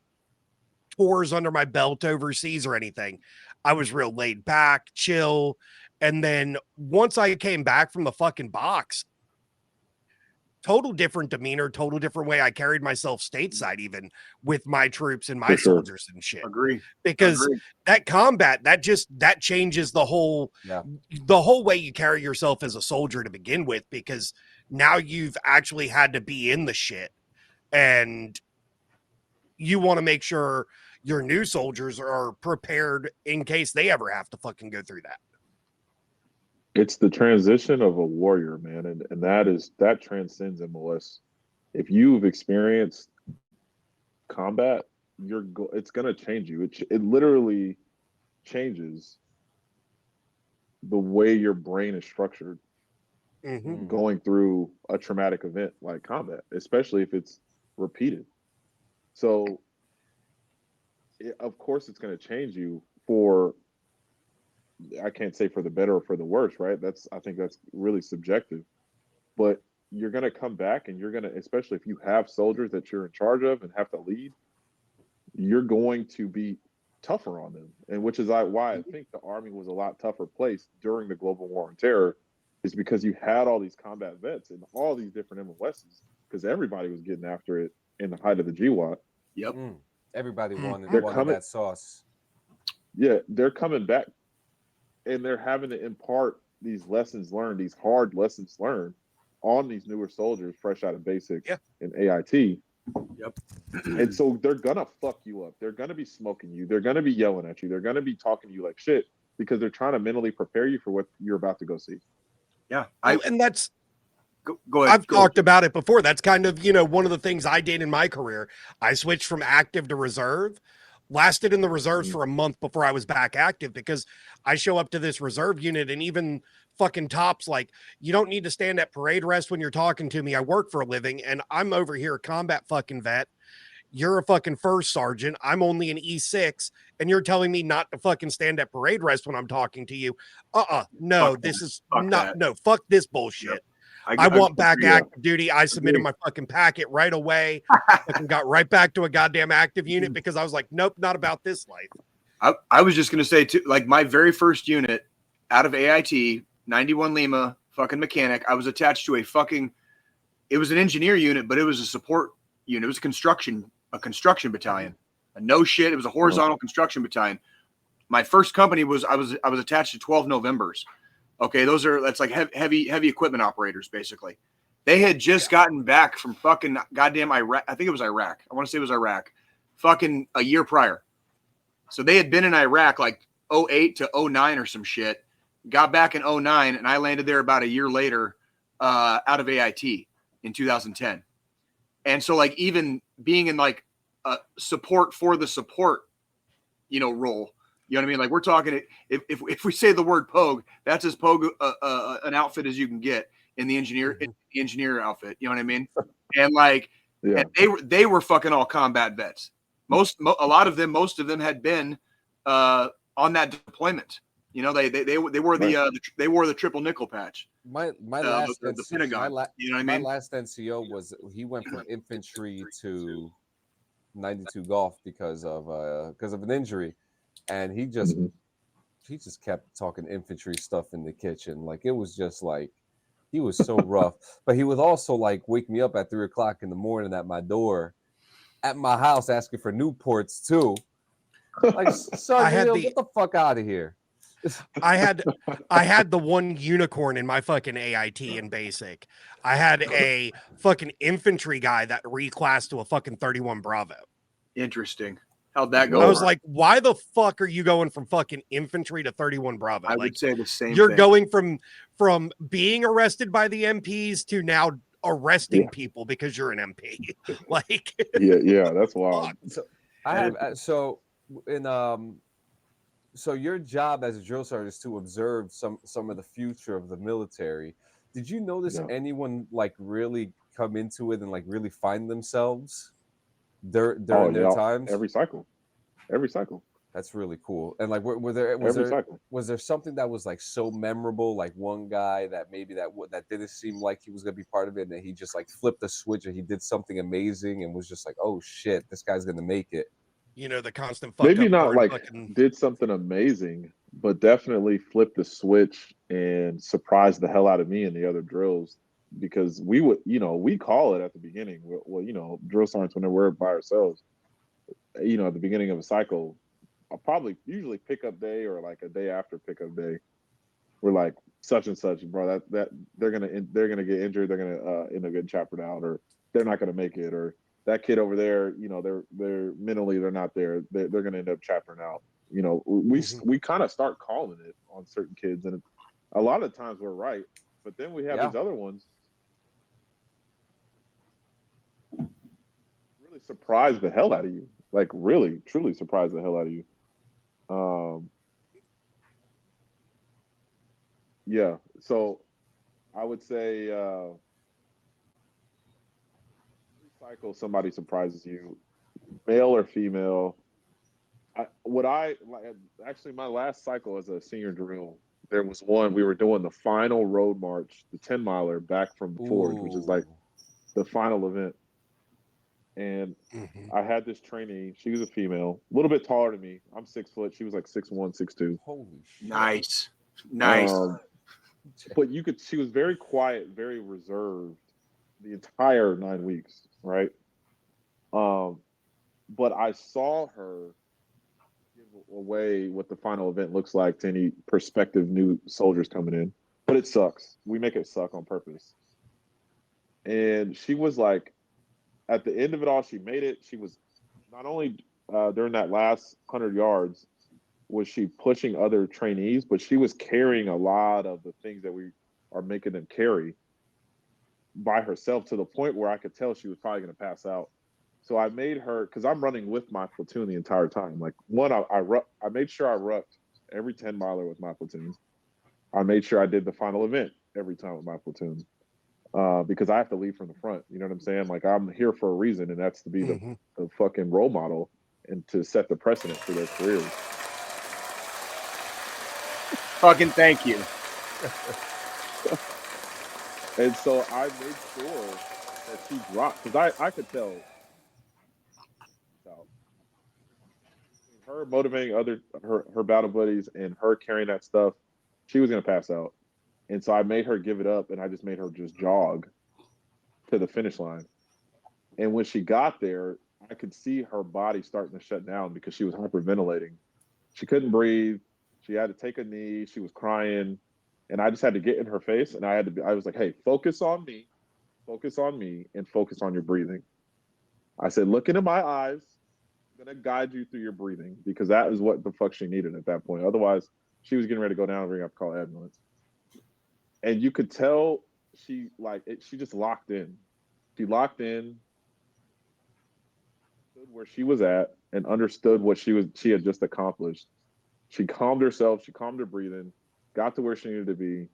Speaker 5: tours under my belt overseas or anything, I was real laid back, chill. And then once I came back from the fucking box, total different demeanor, total different way I carried myself stateside, even with my troops and my soldiers and shit.
Speaker 3: Agree.
Speaker 5: Because that combat, that changes the whole way you carry yourself as a soldier to begin with, because now you've actually had to be in the shit, and you want to make sure your new soldiers are prepared in case they ever have to fucking go through that.
Speaker 4: It's the transition of a warrior, man, and that transcends MOS. If you've experienced combat, it's gonna change you. It literally changes the way your brain is structured going through a traumatic event like combat, especially if it's repeated. So, of course, it's gonna change you for. I can't say for the better or for the worse, right? I think that's really subjective. But you're going to come back and you're going to, especially if you have soldiers that you're in charge of and have to lead, you're going to be tougher on them. And which is why I think the Army was a lot tougher place during the global war on terror, is because you had all these combat vets and all these different MOSs, because everybody was getting after it in the height of the GWAT.
Speaker 3: Yep.
Speaker 2: Everybody wanted that sauce.
Speaker 4: Yeah, they're coming back. And they're having to impart these lessons learned, these hard lessons learned on these newer soldiers fresh out of basic and AIT.
Speaker 3: Yep.
Speaker 4: And so they're going to fuck you up. They're going to be smoking you. They're going to be yelling at you. They're going to be talking to you like shit, because they're trying to mentally prepare you for what you're about to go see.
Speaker 3: Yeah.
Speaker 5: And that's,
Speaker 3: go ahead.
Speaker 5: I've talked about it before. That's kind of, one of the things I did in my career. I switched from active to reserve. Lasted in the reserves for a month before I was back active, because I show up to this reserve unit and even fucking tops like, you don't need to stand at parade rest when you're talking to me. I work for a living and I'm over here a combat fucking vet. You're a fucking first sergeant. I'm only an E6 and you're telling me not to fucking stand at parade rest when I'm talking to you. No, fuck this bullshit. Yep. I want back active duty. I submitted my fucking packet right away. Fucking got right back to a goddamn active unit, because I was like, nope, not about this life.
Speaker 3: I was just going to say, too, like my very first unit out of AIT, 91 Lima, fucking mechanic, I was attached to it was an engineer unit, but it was a support unit. It was a construction battalion. No shit. It was a horizontal construction battalion. My first company I was attached to 12 Novembers. Okay, that's like heavy equipment operators, basically. They had just gotten back from fucking goddamn Iraq. I think it was Iraq. I want to say it was Iraq. Fucking a year prior. So they had been in Iraq like 08 to 09 or some shit. Got back in 09, and I landed there about a year later out of AIT in 2010. And so like even being in like a support for the support, role. You know what I mean? Like we're talking, if we say the word pogue, that's as pogue an outfit as you can get in the engineer outfit. You know what I mean? And like, and they were fucking all combat vets. Most of them had been on that deployment. They wore the triple nickel patch.
Speaker 2: My last
Speaker 3: the Pentagon. You know what I mean?
Speaker 2: My last NCO he went from infantry to 92 Golf because of an injury. And he just kept talking infantry stuff in the kitchen. Like it was just like he was so rough. But he would also like wake me up at 3:00 in the morning at my door, at my house, asking for Newports too. Like, Sergeant, get the fuck out of here.
Speaker 5: I had the one unicorn in my fucking AIT in basic. I had a fucking infantry guy that reclassed to a fucking 31 Bravo.
Speaker 3: Interesting. How'd that go?
Speaker 5: I was like, why the fuck are you going from fucking infantry to 31 Bravo?
Speaker 3: I would say the same
Speaker 5: You're
Speaker 3: thing.
Speaker 5: going from being arrested by the MPs to now arresting people because you're an MP. Like,
Speaker 4: yeah, that's wild.
Speaker 2: So your job as a drill sergeant is to observe some of the future of the military. Did you notice anyone like really come into it and like really find themselves during their times?
Speaker 4: Every cycle.
Speaker 2: That's really cool. And like, was there something that was like so memorable? Like one guy that maybe that didn't seem like he was gonna be part of it, and then he just like flipped the switch and he did something amazing and was just like, oh shit, this guy's gonna make it.
Speaker 5: The constant
Speaker 4: maybe not like did something amazing, but definitely flipped the switch and surprised the hell out of me and the other drills because we would, we call it at the beginning. Well, drill sergeants, when we're by ourselves, at the beginning of a cycle, I'll probably usually pickup day or like a day after pickup day, we're like, such and such, bro, that they're gonna get injured, they're gonna end up getting choppered out, or they're not gonna make it, or that kid over there, they're mentally they're not there, they're gonna end up chappering out. We kind of start calling it on certain kids, and a lot of times we're right, but then we have these other ones really surprise the hell out of you, like really truly surprise the hell out of you. Yeah, so I would say every cycle somebody surprises you, male or female. Actually, my last cycle as a senior drill, there was one, we were doing the final road march, the 10 miler back from the Forge, which is like the final event. And I had this trainee, she was a female, a little bit taller than me. I'm 6 foot. She was like 6'1", 6'2".
Speaker 2: Holy shit.
Speaker 3: Nice.
Speaker 4: But she was very quiet, very reserved the entire 9 weeks, right? But I saw her give away what the final event looks like to any prospective new soldiers coming in. But it sucks. We make it suck on purpose. And she was like, at the end of it all, she made it. She was not only during that last 100 yards, was she pushing other trainees, but she was carrying a lot of the things that we are making them carry by herself, to the point where I could tell she was probably going to pass out. So I made her, because I'm running with my platoon the entire time. Like, one, I made sure I rucked every 10 miler with my platoon. I made sure I did the final event every time with my platoon, because I have to lead from the front. You know what I'm saying? Like, I'm here for a reason, and that's to be the fucking role model and to set the precedent for their careers.
Speaker 3: Fucking thank you.
Speaker 4: And so I made sure that she dropped, because I could tell. Her motivating her battle buddies and her carrying that stuff, she was going to pass out. And so I made her give it up, and I just made her just jog to the finish line. And when she got there, I could see her body starting to shut down because she was hyperventilating. She couldn't breathe. She had to take a knee. She was crying. And I just had to get in her face, and I was like, hey, focus on me, and focus on your breathing. I said, look into my eyes. I'm going to guide you through your breathing, because that is what the fuck she needed at that point. Otherwise, she was getting ready to go down and ring up, call an ambulance. And you could tell she just locked in. She locked in, stood where she was at, and understood what she had just accomplished. She calmed herself. She calmed her breathing, got to where she needed to be,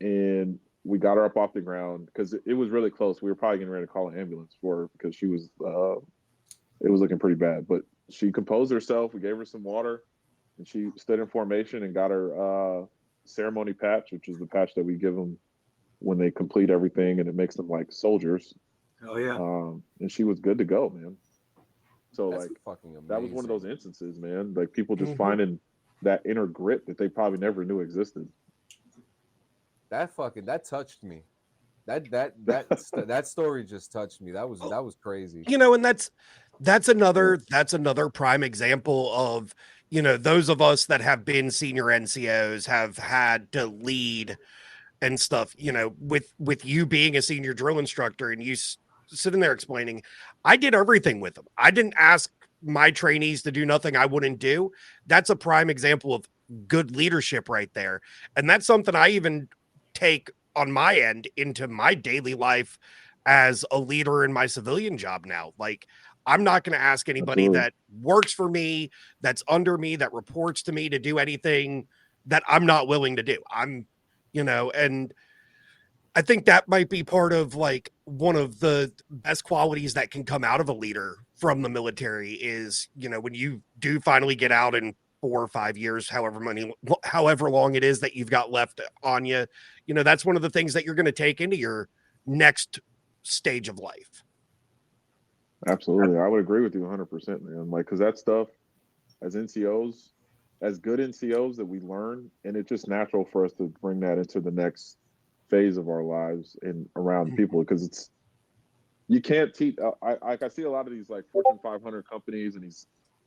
Speaker 4: and we got her up off the ground, because it was really close. We were probably getting ready to call an ambulance for her, because she was it was looking pretty bad. But she composed herself. We gave her some water, and she stood in formation and got her ceremony patch, which is the patch that we give them when they complete everything, and it makes them like soldiers.
Speaker 3: Oh yeah.
Speaker 4: And she was good to go, man. So
Speaker 2: That's
Speaker 4: like,
Speaker 2: fucking amazing.
Speaker 4: that was one of those instances, man. Like, people just finding that inner grit that they probably never knew existed.
Speaker 2: That touched me. That story just touched me. That was crazy.
Speaker 5: And that's another prime example of, those of us that have been senior NCOs have had to lead and stuff, with you being a senior drill instructor and you sitting there explaining, I did everything with them. I didn't ask my trainees to do nothing I wouldn't do. That's a prime example of good leadership right there. And that's something I even take on my end into my daily life as a leader in my civilian job now. Like, I'm not going to ask anybody that works for me, that's under me, that reports to me, to do anything that I'm not willing to do. And I think that might be part of like one of the best qualities that can come out of a leader from the military is, when you do finally get out in 4 or 5 years, however long it is that you've got left on you, that's one of the things that you're going to take into your next stage of life.
Speaker 4: Absolutely. I would agree with you 100%, man. Like, because that stuff, as NCOs, as good NCOs that we learn, and it's just natural for us to bring that into the next phase of our lives and around people, because you can't teach. I see a lot of these like Fortune 500 companies and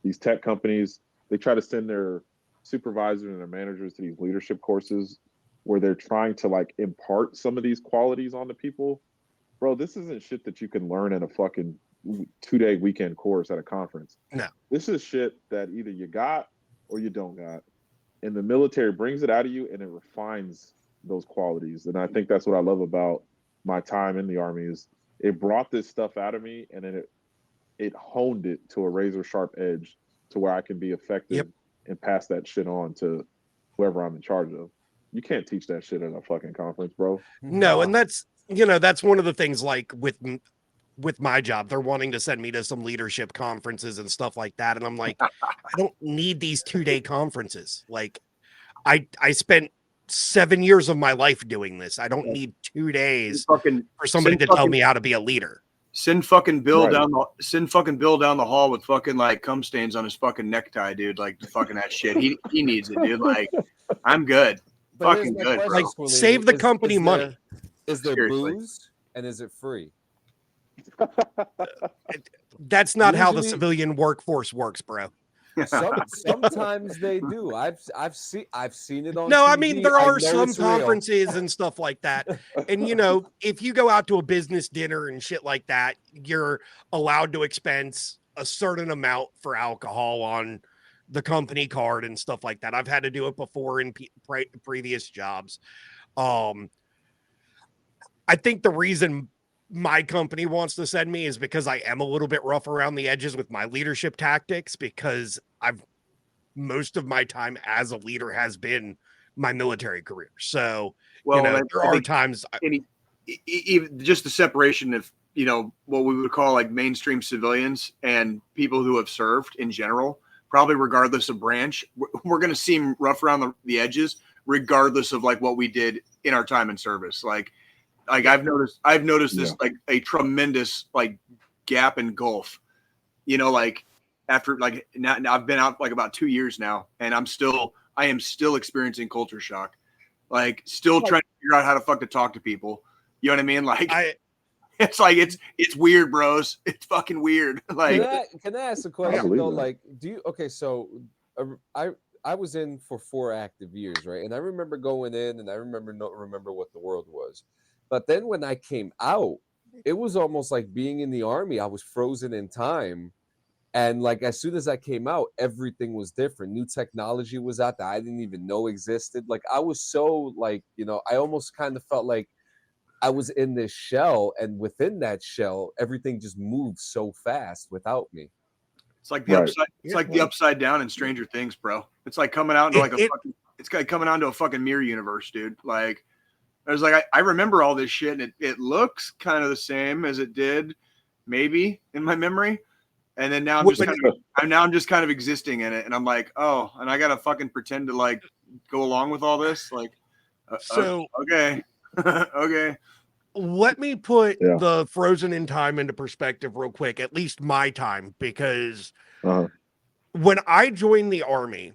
Speaker 4: these tech companies. They try to send their supervisors and their managers to these leadership courses where they're trying to like impart some of these qualities onto people. Bro, this isn't shit that you can learn in a fucking 2-day weekend course at a conference.
Speaker 5: No.
Speaker 4: This is shit that either you got or you don't got. And the military brings it out of you and it refines those qualities. And I think that's what I love about my time in the Army is it brought this stuff out of me, and then it honed it to a razor sharp edge to where I can be effective and pass that shit on to whoever I'm in charge of. You can't teach that shit at a fucking conference, bro.
Speaker 5: No, and that's one of the things, like with my job, they're wanting to send me to some leadership conferences and stuff like that. And I'm like, I don't need these 2-day conferences. Like I spent 7 years of my life doing this. I don't need 2 days for somebody to tell me how to be a leader.
Speaker 3: Send fucking Bill down the hall with fucking like cum stains on his fucking necktie, dude. Like fucking that shit. He needs it, dude. Like, I'm good.
Speaker 2: But
Speaker 3: fucking good, bro.
Speaker 5: Like, save the company money.
Speaker 2: Is there
Speaker 3: Seriously.
Speaker 2: booze and is it free?
Speaker 5: That's not how the civilian workforce works, bro.
Speaker 2: Sometimes they do. I've seen it on
Speaker 5: No,
Speaker 2: TV.
Speaker 5: I mean, there are some
Speaker 2: it's real.
Speaker 5: conferences and stuff like that. And, if you go out to a business dinner and shit like that, you're allowed to expense a certain amount for alcohol on the company card and stuff like that. I've had to do it before in previous jobs. I think the reason my company wants to send me is because I am a little bit rough around the edges with my leadership tactics, because most of my time as a leader has been my military career. So, there are times
Speaker 3: even just the separation of, what we would call like mainstream civilians and people who have served in general, probably regardless of branch, we're going to seem rough around the edges, regardless of like what we did in our time in service. Like I've noticed this like a tremendous like gap and gulf, like after like now I've been out like about 2 years now, and I am still experiencing culture shock, like still trying to figure out how to fucking talk to people. You know what I mean? Like it's like, it's weird, bros. It's fucking weird. Like,
Speaker 2: can I ask a question though? Like, so I was in for 4 active years, right? And I remember going in, and I remember not remember what the world was. But then when I came out, it was almost like being in the Army. I was frozen in time. And like, as soon as I came out, everything was different. New technology was out that I didn't even know existed. Like, I was so like, I almost kind of felt like I was in this shell, and within that shell, everything just moved so fast without me.
Speaker 3: It's like the upside. It's like the upside down in Stranger Things, bro. It's like coming out into it's like coming onto a fucking mirror universe, dude. Like, I was like, I remember all this shit, and it looks kind of the same as it did, maybe in my memory. And then now I'm just kind of existing in it, and I'm like, oh, and I gotta fucking pretend to like go along with all this, like. Okay, okay.
Speaker 5: Let me put the frozen in time into perspective real quick, at least my time, because when I joined the Army,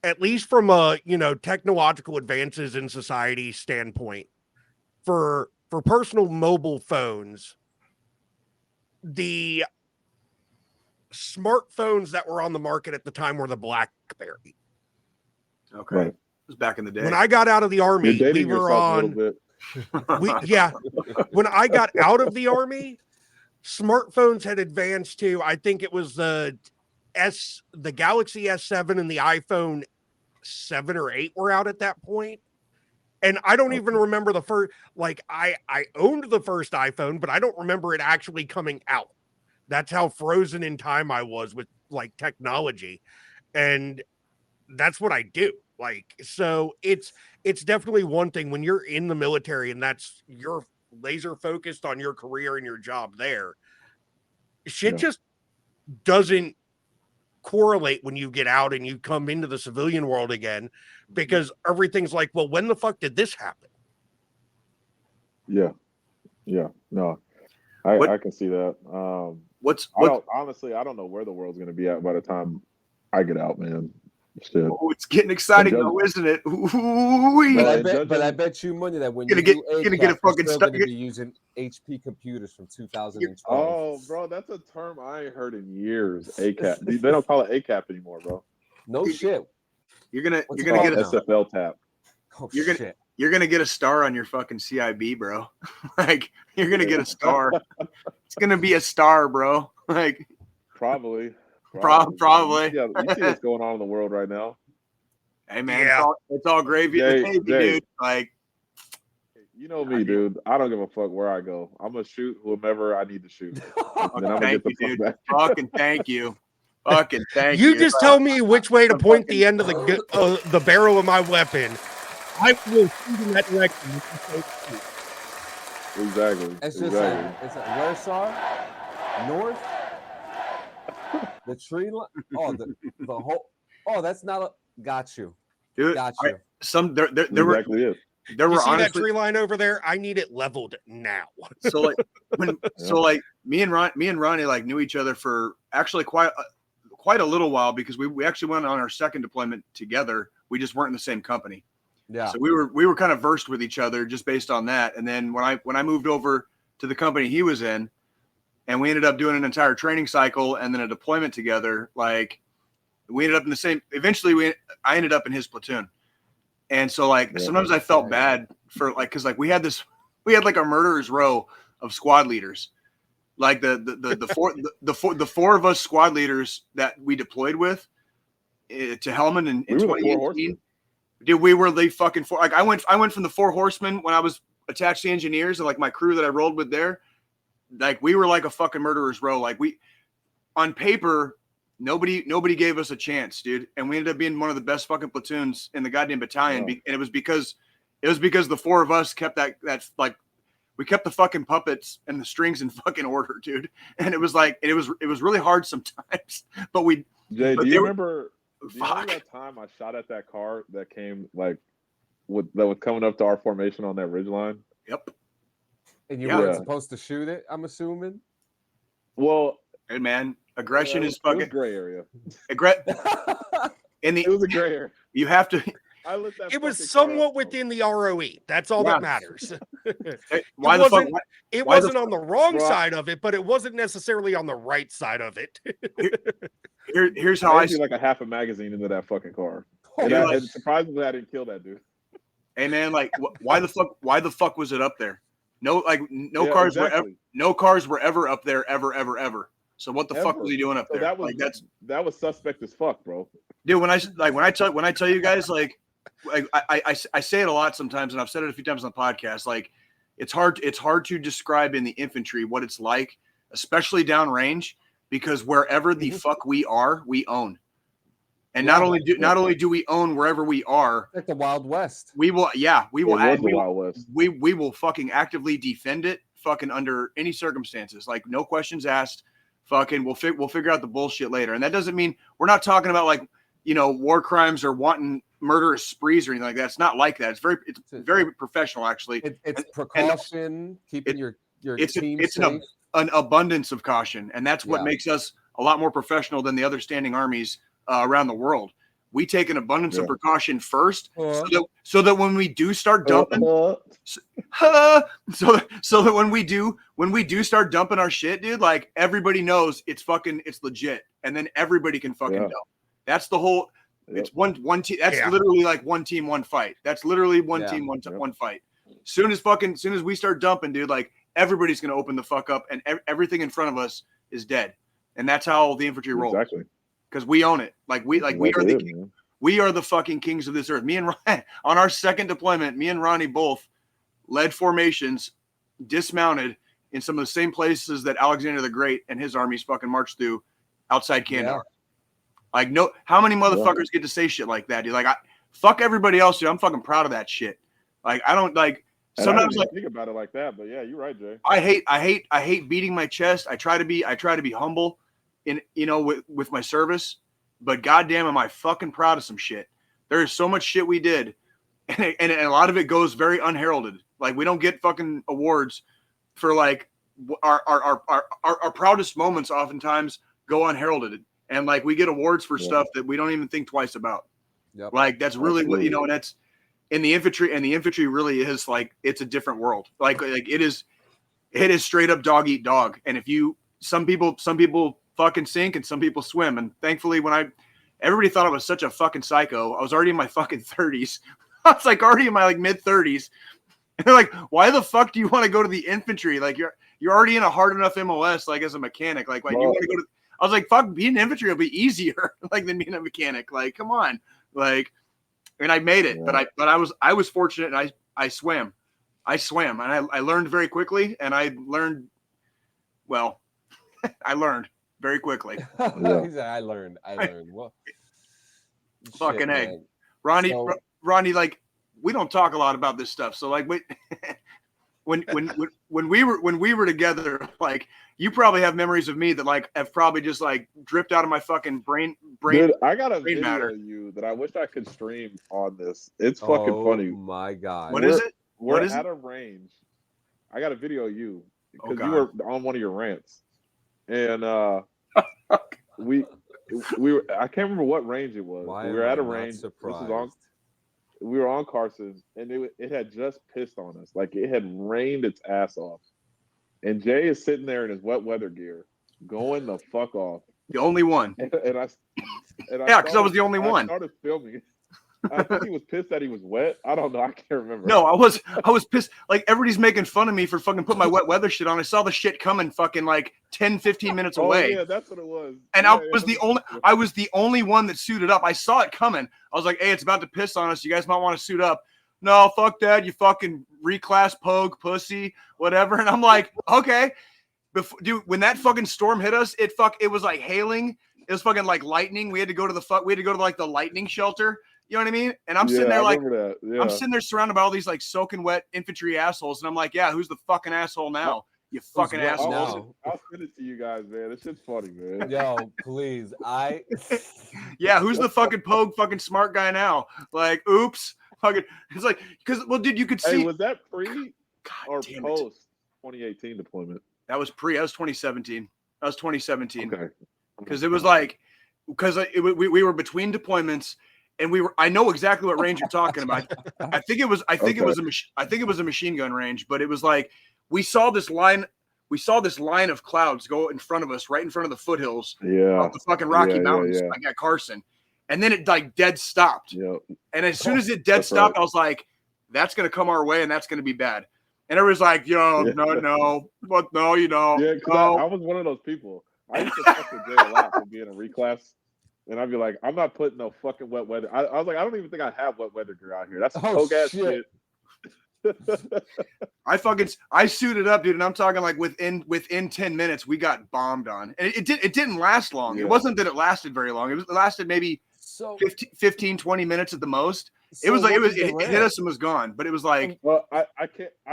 Speaker 5: at least from a, technological advances in society standpoint, for personal mobile phones, the smartphones that were on the market at the time were the BlackBerry.
Speaker 3: Okay. Right. It was back in the day.
Speaker 5: When I got out of the Army, we were on when I got out of the Army, smartphones had advanced to, I think it was the Galaxy S7 and the iPhone 7 or 8 were out at that point. And I don't even remember the first, like I owned the first iPhone, but I don't remember it actually coming out. That's how frozen in time I was with like technology. And that's what I do. Like, so it's definitely one thing when you're in the military and that's you're laser focused on your career and your job there. Shit just doesn't correlate when you get out and you come into the civilian world again, because everything's like, well, when the fuck did this happen?
Speaker 4: Yeah. No, I can see that.
Speaker 3: Honestly,
Speaker 4: I don't know where the world's going to be at by the time I get out, man. Shit.
Speaker 3: Oh, it's getting exciting though, isn't it?
Speaker 2: But I bet you money that when you're
Speaker 3: gonna get a fucking
Speaker 2: still gonna be using HP computers from 2012.
Speaker 4: Oh, bro, that's a term I ain't heard in years. ACAP. They don't call it ACAP anymore, bro.
Speaker 2: No shit.
Speaker 3: You're gonna get a
Speaker 4: SFL tap.
Speaker 2: Oh,
Speaker 3: you're gonna get a star on your fucking CIB, bro. Like you're gonna get a star. It's gonna be a star, bro. Like
Speaker 4: probably.
Speaker 3: Probably.
Speaker 4: Yeah, you see what's going on in the world right now.
Speaker 3: Hey man, it's all gravy in the baby, dude. Like,
Speaker 4: you know me, dude. I don't give a fuck where I go. I'm gonna shoot whomever I need to shoot. And then I'm gonna get the fuck back.
Speaker 3: Fucking thank you. Fucking thank you.
Speaker 5: You just tell me which way to point the end of the barrel of my weapon. I will shoot in that direction.
Speaker 4: Exactly.
Speaker 2: It's just where, Sar? North? The tree line? Oh, the whole. Oh, that's not a. Got you.
Speaker 3: Dude,
Speaker 2: got you.
Speaker 3: There were. There were
Speaker 5: honestly, that tree line over there. I need it leveled now.
Speaker 3: So like me and Ronnie like knew each other for actually quite a little while because we actually went on our second deployment together. We just weren't in the same company.
Speaker 2: Yeah.
Speaker 3: So we were kind of versed with each other just based on that. And then when I moved over to the company he was in, and we ended up doing an entire training cycle and then a deployment together, like we ended up in the same. Eventually, I ended up in his platoon. And so like sometimes I felt bad for like because like we had like a murderer's row of squad leaders, like the four of us squad leaders that we deployed with to Helmand in 2018. Dude, we were the fucking four. Like I went from the Four Horsemen when I was attached to engineers and like my crew that I rolled with there. Like we were like a fucking murderer's row. Like we on paper. Nobody gave us a chance, dude, and we ended up being one of the best fucking platoons in the goddamn battalion. And it was because the four of us kept that like we kept the fucking puppets and the strings in fucking order, dude. And it was like it was really hard sometimes, but we.
Speaker 4: Jay, do you remember that time I shot at that car that came like that was coming up to our formation on that ridge line?
Speaker 3: Yep.
Speaker 2: And you weren't supposed to shoot it, I'm assuming.
Speaker 4: Well,
Speaker 3: hey man. Aggression is fucking
Speaker 4: it was gray area.
Speaker 3: It was a gray area. You have to.
Speaker 5: It was somewhat within the ROE. That's all that matters.
Speaker 3: Why the fuck?
Speaker 5: It wasn't on the wrong side of it, but it wasn't necessarily on the right side of it.
Speaker 3: Here's how I see
Speaker 4: like a half a magazine into that fucking car. And surprisingly, I didn't kill that dude.
Speaker 3: Hey man, like why the fuck was it up there? No cars were ever up there ever. So what the fuck was he doing up there?
Speaker 4: That was suspect as fuck, bro.
Speaker 3: Dude, when I tell you guys like I say it a lot sometimes, and I've said it a few times on the podcast. Like it's hard to describe in the infantry what it's like, especially downrange, because wherever the fuck we are, we own. And not only do we own wherever we are,
Speaker 2: like the Wild West.
Speaker 3: We will fucking actively defend it, fucking under any circumstances. Like no questions asked. Fucking we'll figure out the bullshit later. And that doesn't mean we're not talking about like, war crimes or wanton murderous sprees or anything like that. It's not like that. It's very professional actually.
Speaker 2: It's precaution, keeping your team safe.
Speaker 3: An abundance of caution. And that's what makes us a lot more professional than the other standing armies around the world. We take an abundance of precaution first, so that when we do start dumping, so that when we do start dumping our shit, dude, like everybody knows it's legit, and then everybody can fucking dump. That's the whole. It's one team. That's literally like one team, one fight. That's literally one team, one fight. Soon as we start dumping, dude, like everybody's gonna open the fuck up, and everything in front of us is dead, and that's how the infantry rolls.
Speaker 4: Exactly.
Speaker 3: Because we own it. We are the fucking kings of this earth. Me and Ryan, on our second deployment, me and Ronnie both led formations, dismounted in some of the same places that Alexander the Great and his armies fucking marched through outside Kandahar. Like, no, how many motherfuckers get to say shit like that, dude? Like, fuck everybody else, dude. I'm fucking proud of that shit. Like, I don't like. Sometimes I
Speaker 4: think about it like that, but yeah, you're right, Jay.
Speaker 3: I hate beating my chest. I try to be humble in with my service, but goddamn am I fucking proud of some shit. There is so much shit we did, and a lot of it goes very unheralded. Like we don't get fucking awards for like our proudest moments. Oftentimes go unheralded, and like we get awards for stuff that we don't even think twice about.
Speaker 2: Yep.
Speaker 3: Like that's really what, you know, and that's in the infantry, and the infantry really is like, it's a different world. Like it is straight up dog eat dog. And if you, some people fucking sink and some people swim. And thankfully everybody thought I was such a fucking psycho. I was already in my fucking 30s. I was like already in my like mid 30s. And they're like, why the fuck do you want to go to the infantry? Like you're already in a hard enough MOS, like as a mechanic. Like you want to go to, I was like, fuck, being an infantry will be easier like than being a mechanic. Like, come on. Like, and I made it, but I was fortunate, and I swam, and I learned very quickly, and I learned very quickly.
Speaker 2: He said, I learned. Well,
Speaker 3: fucking A. Ronnie, like, we don't talk a lot about this stuff. So like when we were together, like you probably have memories of me that like have probably just like dripped out of my fucking brain.
Speaker 4: Dude, I got a video
Speaker 3: matter.
Speaker 4: of you that I wish I could stream on this. It's fucking funny.
Speaker 2: Oh my God.
Speaker 3: What is it?
Speaker 4: We're at a range. I got a video of you because you were on one of your rants. And we were, I can't remember what range it was. We were at a range. We were on Carson, and it had just pissed on us. Like it had rained its ass off. And Jay is sitting there in his wet weather gear, going the fuck off.
Speaker 3: The only one.
Speaker 4: And I
Speaker 3: because I was the only one.
Speaker 4: I started filming. I think he was pissed that he was wet. I don't know. I can't remember.
Speaker 3: No, I was pissed. Like everybody's making fun of me for fucking putting my wet weather shit on. I saw the shit coming fucking like 10, 15 minutes away.
Speaker 4: Yeah, that's what it was.
Speaker 3: And I was the only one that suited up. I saw it coming. I was like, hey, it's about to piss on us. You guys might want to suit up. No, fuck that. You fucking reclass pogue pussy, whatever. And I'm like, okay. Dude, when that fucking storm hit us, it was like hailing. It was fucking like lightning. We had to go to like the lightning shelter. You know what I mean? And I'm sitting there like, I'm sitting there surrounded by all these like soaking wet infantry assholes. And I'm like, yeah, who's the fucking asshole now? You fucking asshole.
Speaker 4: I'll send it to you guys, man. This shit's funny, man.
Speaker 2: Yo, please.
Speaker 3: Yeah, who's the fucking pogue fucking smart guy now? Like, oops. Fucking, it's like, because, well, dude, you could see.
Speaker 4: Hey, was that pre or post 2018 deployment?
Speaker 3: That was pre. That was 2017. That was 2017.
Speaker 4: Okay.
Speaker 3: Because it was like, we were between deployments. And I know exactly what range you're talking about. I think it was a machine gun range, but it was like we saw this line of clouds go in front of us, right in front of the foothills, of the fucking Rocky Mountains, like at Carson, and then it like dead stopped.
Speaker 4: Yep.
Speaker 3: And as soon as it dead stopped, I was like, "That's gonna come our way, and that's gonna be bad." And everyone's like, "Yo, no, but no, you know."
Speaker 4: Yeah, because I was one of those people. I used to fuck with Jay a lot for being a reclass. And I'd be like, I'm not putting no fucking wet weather. I was like, I don't even think I have wet weather gear out here. That's poke ass shit.
Speaker 3: I suited up, dude, and I'm talking like within 10 minutes we got bombed on. And it didn't last long. Yeah. It wasn't that it lasted very long. It lasted maybe 15, 20 minutes at the most. It was like it hit us and was gone. But it was like,
Speaker 4: well, I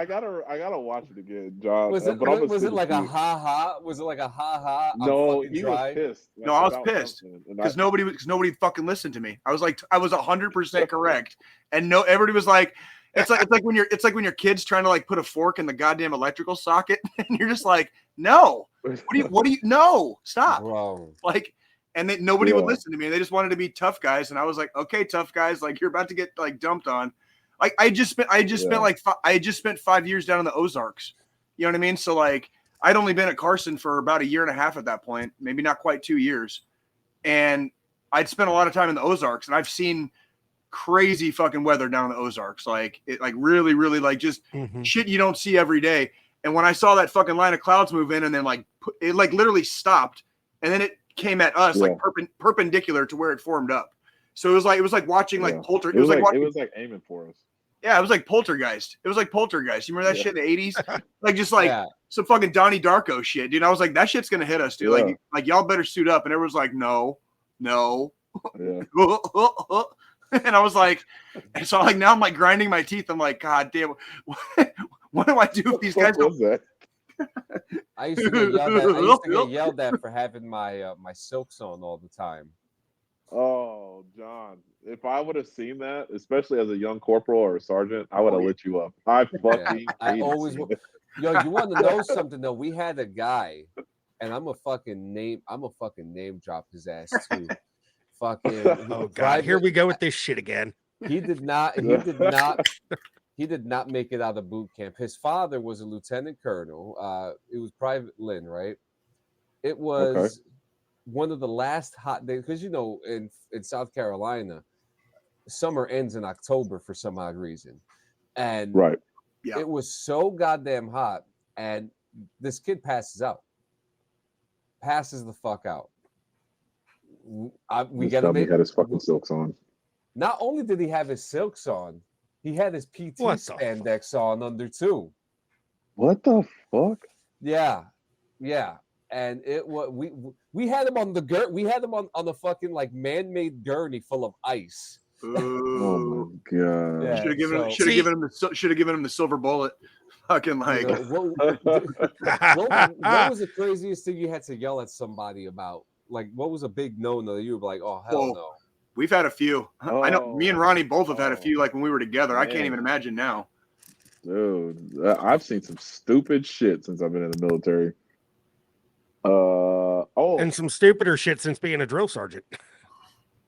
Speaker 4: gotta watch it again, John.
Speaker 2: Was it like a ha-ha? Was it like a ha-ha?
Speaker 4: No, he was pissed.
Speaker 3: No, I was pissed because nobody fucking listened to me. I was 100% correct, and no, everybody was like, it's like when your kid's trying to like put a fork in the goddamn electrical socket, and you're just like, no, what do you no, stop,
Speaker 2: bro.
Speaker 3: Like. And nobody would listen to me. They just wanted to be tough guys. And I was like, okay, tough guys, like you're about to get like dumped on. Like I just spent 5 years down in the Ozarks. You know what I mean? So like I'd only been at Carson for about a year and a half at that point, maybe not quite 2 years. And I'd spent a lot of time in the Ozarks, and I've seen crazy fucking weather down in the Ozarks. Like it, like really, really like just shit you don't see every day. And when I saw that fucking line of clouds move in, and then like it like literally stopped, and then it came at us like perpendicular to where it formed up. So it was like watching like poltergeist. It was like
Speaker 4: aiming for us.
Speaker 3: Yeah, it was like poltergeist. You remember that shit in the 80s? Like just like some fucking Donnie Darko shit, dude. I was like, that shit's gonna hit us, dude. Like y'all better suit up. And everyone's like, no. And I was like, and so like now I'm like grinding my teeth. I'm like, God damn, what do I do if these guys don't?
Speaker 2: I used to get yelled at for having my silks on all the time.
Speaker 4: Oh, John, if I would have seen that, especially as a young corporal or a sergeant, I would have lit you up. I always. Yo, you want to know something though? We had a guy,
Speaker 2: and I'm a fucking name drop his ass too. Fucking
Speaker 5: oh god, here we go with this shit again.
Speaker 2: He did not make it out of boot camp. His father was a lieutenant colonel. It was Private Lynn, right? It was one of the last hot days because in South Carolina, summer ends in October for some odd reason, and it was so goddamn hot, and this kid passes the fuck out. We got to make.
Speaker 4: He had his fucking silks on.
Speaker 2: Not only did he have his silks on, he had his PT spandex on under too.
Speaker 4: What the fuck?
Speaker 2: Yeah, and it was we had him on the we had him on the fucking like man-made gurney full of ice.
Speaker 4: Oh my god!
Speaker 2: Yeah,
Speaker 3: should have given him the silver bullet. Fucking like
Speaker 2: what was the craziest thing you had to yell at somebody about? Like, what was a big no-no? You were like, oh hell no.
Speaker 3: We've had a few. I know me and Ronnie both have had a few. Like when we were together, man. I can't even imagine now.
Speaker 4: Dude, I've seen some stupid shit since I've been in the military.
Speaker 5: And some stupider shit since being a drill sergeant.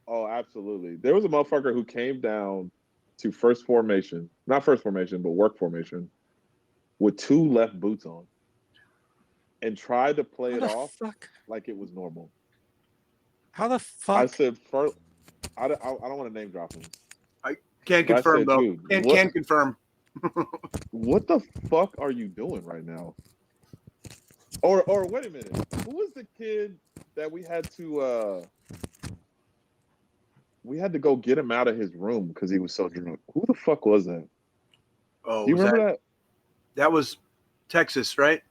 Speaker 4: Oh, absolutely. There was a motherfucker who came down to first formation, not first formation, but work formation, with 2 left boots on, and tried to play it off like it was normal.
Speaker 5: How the fuck?
Speaker 4: I said, I don't want to name drop him.
Speaker 3: I can't confirm though. Can confirm.
Speaker 4: What the fuck are you doing right now? Or wait a minute. Who was the kid that we had to go get him out of his room because he was so drunk? Who the fuck was that?
Speaker 3: Oh,
Speaker 4: do you remember that?
Speaker 3: That was Texas, right?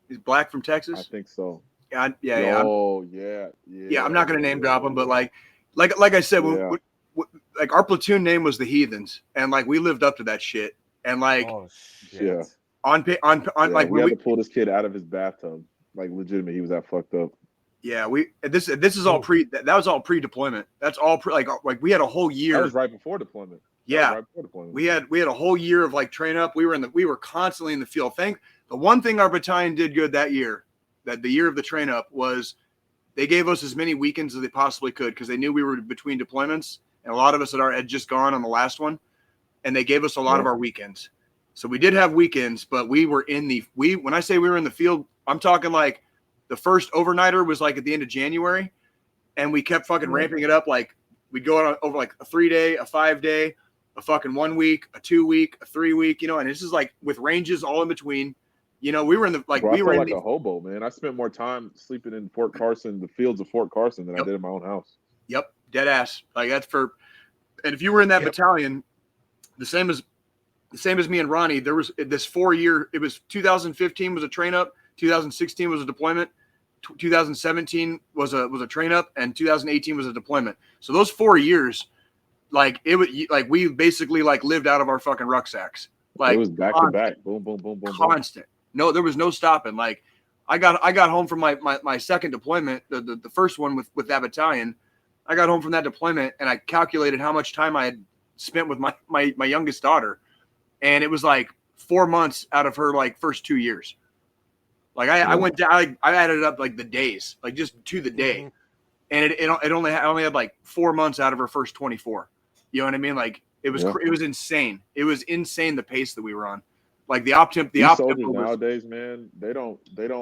Speaker 3: He's black from Texas.
Speaker 4: I think so.
Speaker 3: Yeah.
Speaker 4: Oh, yeah.
Speaker 3: I'm not gonna name drop him, but like I said, like our platoon name was the Heathens, and like we lived up to that shit. And like,
Speaker 4: yeah,
Speaker 3: like
Speaker 4: we had to pull this kid out of his bathtub, like legitimate. He was that fucked up.
Speaker 3: Yeah, this is all that was all pre-deployment. That's all like we had a whole year.
Speaker 4: That was right before deployment.
Speaker 3: Yeah, we had a whole year of like train up. We were constantly in the field. The one thing our battalion did good that year, that the year of the train up, was they gave us as many weekends as they possibly could because they knew we were between deployments, and a lot of us had just gone on the last one, and they gave us a lot of our weekends. So we did have weekends, but we were when I say we were in the field, I'm talking like the first overnighter was like at the end of January, and we kept fucking ramping it up. Like we'd go on over like a 3-day, a 5-day, a fucking 1 week, a 2 week, a 3 week, and this is like with ranges all in between. We were in the
Speaker 4: Bro, we were like a hobo, man. I spent more time sleeping in Fort Carson, the fields of Fort Carson, than I did in my own house.
Speaker 3: Yep, dead ass. Like that's and if you were in that battalion, the same as me and Ronnie, there was this 4-year. It was 2015 was a train up, 2016 was a deployment, 2017 was a train up, and 2018 was a deployment. So those 4 years, like it was like we basically like lived out of our fucking rucksacks. Like
Speaker 4: it was back to back, boom, boom, boom, boom,
Speaker 3: constant. No, there was no stopping. Like I got home from my second deployment, the first one with that battalion. I got home from that deployment and I calculated how much time I had spent with my youngest daughter, and it was like 4 months out of her like first 2 years. Like I went down, I added up like the days, like just to the day, and I only had like 4 months out of her first 24. You know what I mean? Like it was insane. It was insane the pace that we were on. Like the op tempo.
Speaker 4: Nowadays, man, they don't